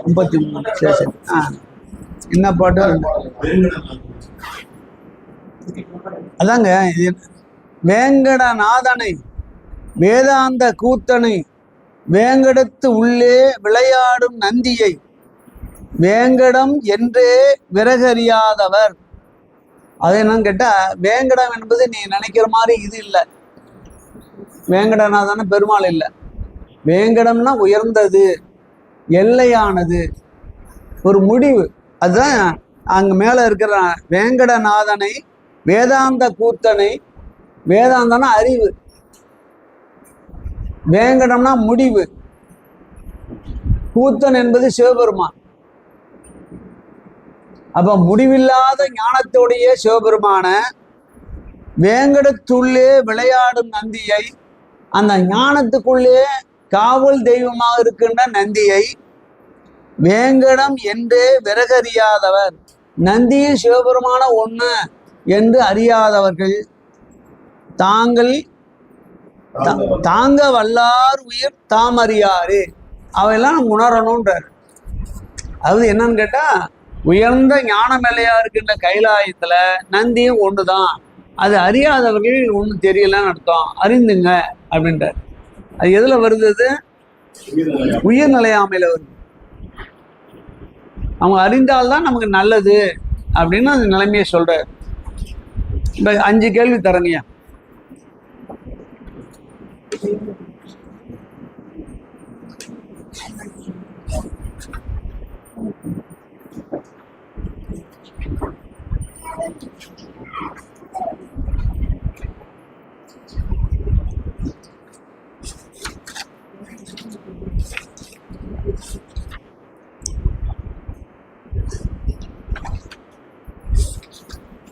33. சரி சரி. என்ன பாட்டு? அதாங்க, வேங்கடநாதனை வேதாந்த கூத்தனை வேங்கடத்து உள்ளே விளையாடும் நந்தியை வேங்கடம் என்றே விறகறியாதவர். அது என்னன்னு கேட்டா, வேங்கடம் என்பது நீ நினைக்கிற மாதிரி இது இல்லை. வேங்கடநாதன பெருமாள் இல்லை. வேங்கடம்னா உயர்ந்தது, எல்லையானது, ஒரு முடிவு. அதுதான் அங்க மேல இருக்கிற வேங்கடநாதனை வேதாந்த கூத்தனை. வேதாந்தனா அறிவு, வேங்கடம்னா முடிவு, கூத்தன் என்பது சிவபெருமான். அப்ப முடிவில்லாத ஞானத்தோடைய சிவபெருமான வேங்கடத்துள்ளே விளையாடும் நந்தியை, அந்த ஞானத்துக்குள்ளே காவல் தெய்வமாக இருக்கின்ற நந்தியை வேங்கடம் என்றே விறகறியாதவர், நந்தியும் சிவபெருமான ஒண்ணு என்று அறியாதவர்கள் தாங்கள் தாங்க வல்லார் உயிர் தாம் அறியாரு. அவையெல்லாம் நம்ம உணரணும்ன்றார். அது என்னன்னு கேட்டா, உயர்ந்த ஞான நிலையா இருக்கின்ற கைலாயத்துல நந்தியும் ஒண்ணுதான். அது அறியாதவர்கள் ஒன்றும் தெரியலன்னு அர்த்தம். அறிந்துங்க அப்படின்றார். அது எதுல வருது? அது உயிர் நிலையாமையில வருது. அவங்க அறிந்தால்தான் நமக்கு நல்லது அப்படின்னு அந்த நிலைமையை சொல்றாரு. இப்ப 5 கேள்வி தரங்கய்யா.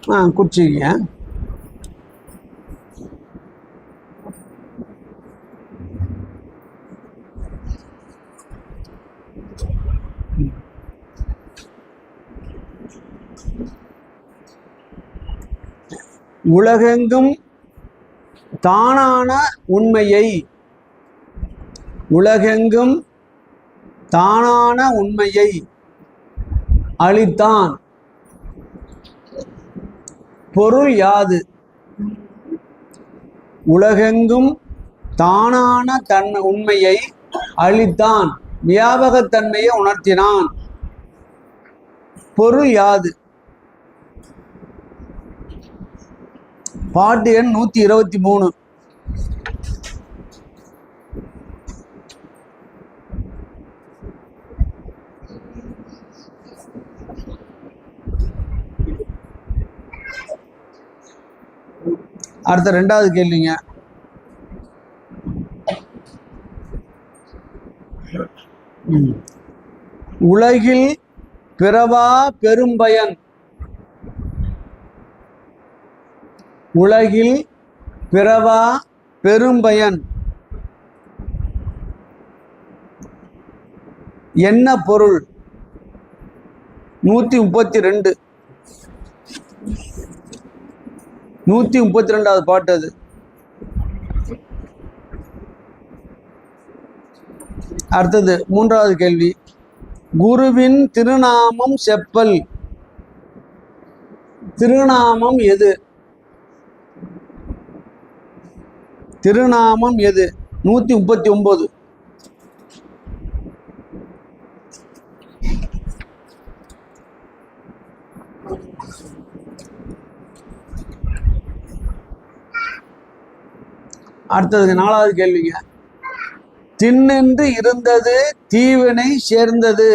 குறிச்சிங்க. உலகெங்கும் தானான உண்மையை, உலகெங்கும் தானான உண்மையை அளித்தான். பொருள் யாது? உலகெங்கும் தானான உண்மையை அளித்தான், வியாபகத்தன்மையை உணர்த்தினான். பொருள் யாது? பாட்டு எண் 123. அடுத்த ரெண்டாவது கேள்விங்க. உலகில் பிறவா பெரும்பயன், உலகில் பிறவா பெரும்பயன் என்ன பொருள்? 132. 132வது பாட்டு அது. அடுத்தது மூன்றாவது கேள்வி. குருவின் திருநாமம் செப்பல். திருநாமம் எது? திருநாமம் எது? 139. அடுத்தது நாலாவது கேள்விங்க. திண்ணென்று இருந்தது தீவினை சேர்ந்தது.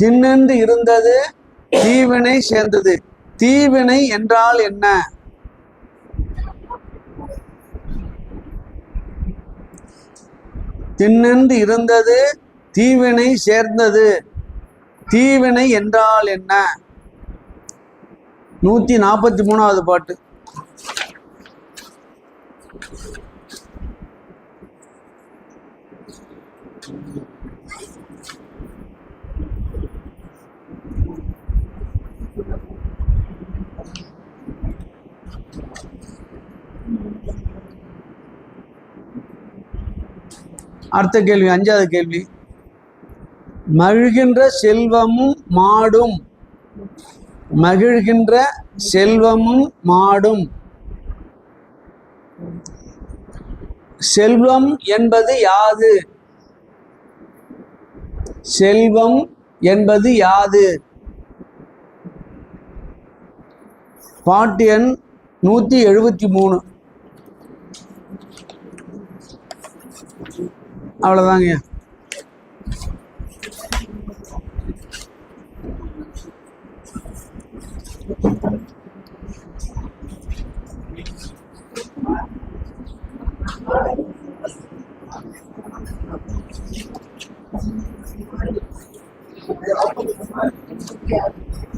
திண்ணென்று இருந்தது தீவினை சேர்ந்தது. தீவினை என்றால் என்ன? திண்ணென்று இருந்தது தீவினை சேர்ந்தது. தீவினை என்றால் என்ன? 143வது பாட்டு. அடுத்த கேள்வி, அஞ்சாவது கேள்வி. மகிழ்கின்ற செல்வமும் மாடும். மகிழ்கின்ற செல்வமும் மாடும். செல்வம் என்பது யாது? செல்வம் என்பது யாது? பாட்டு எண் 173. அவ்வளோதாங்க. Yeah.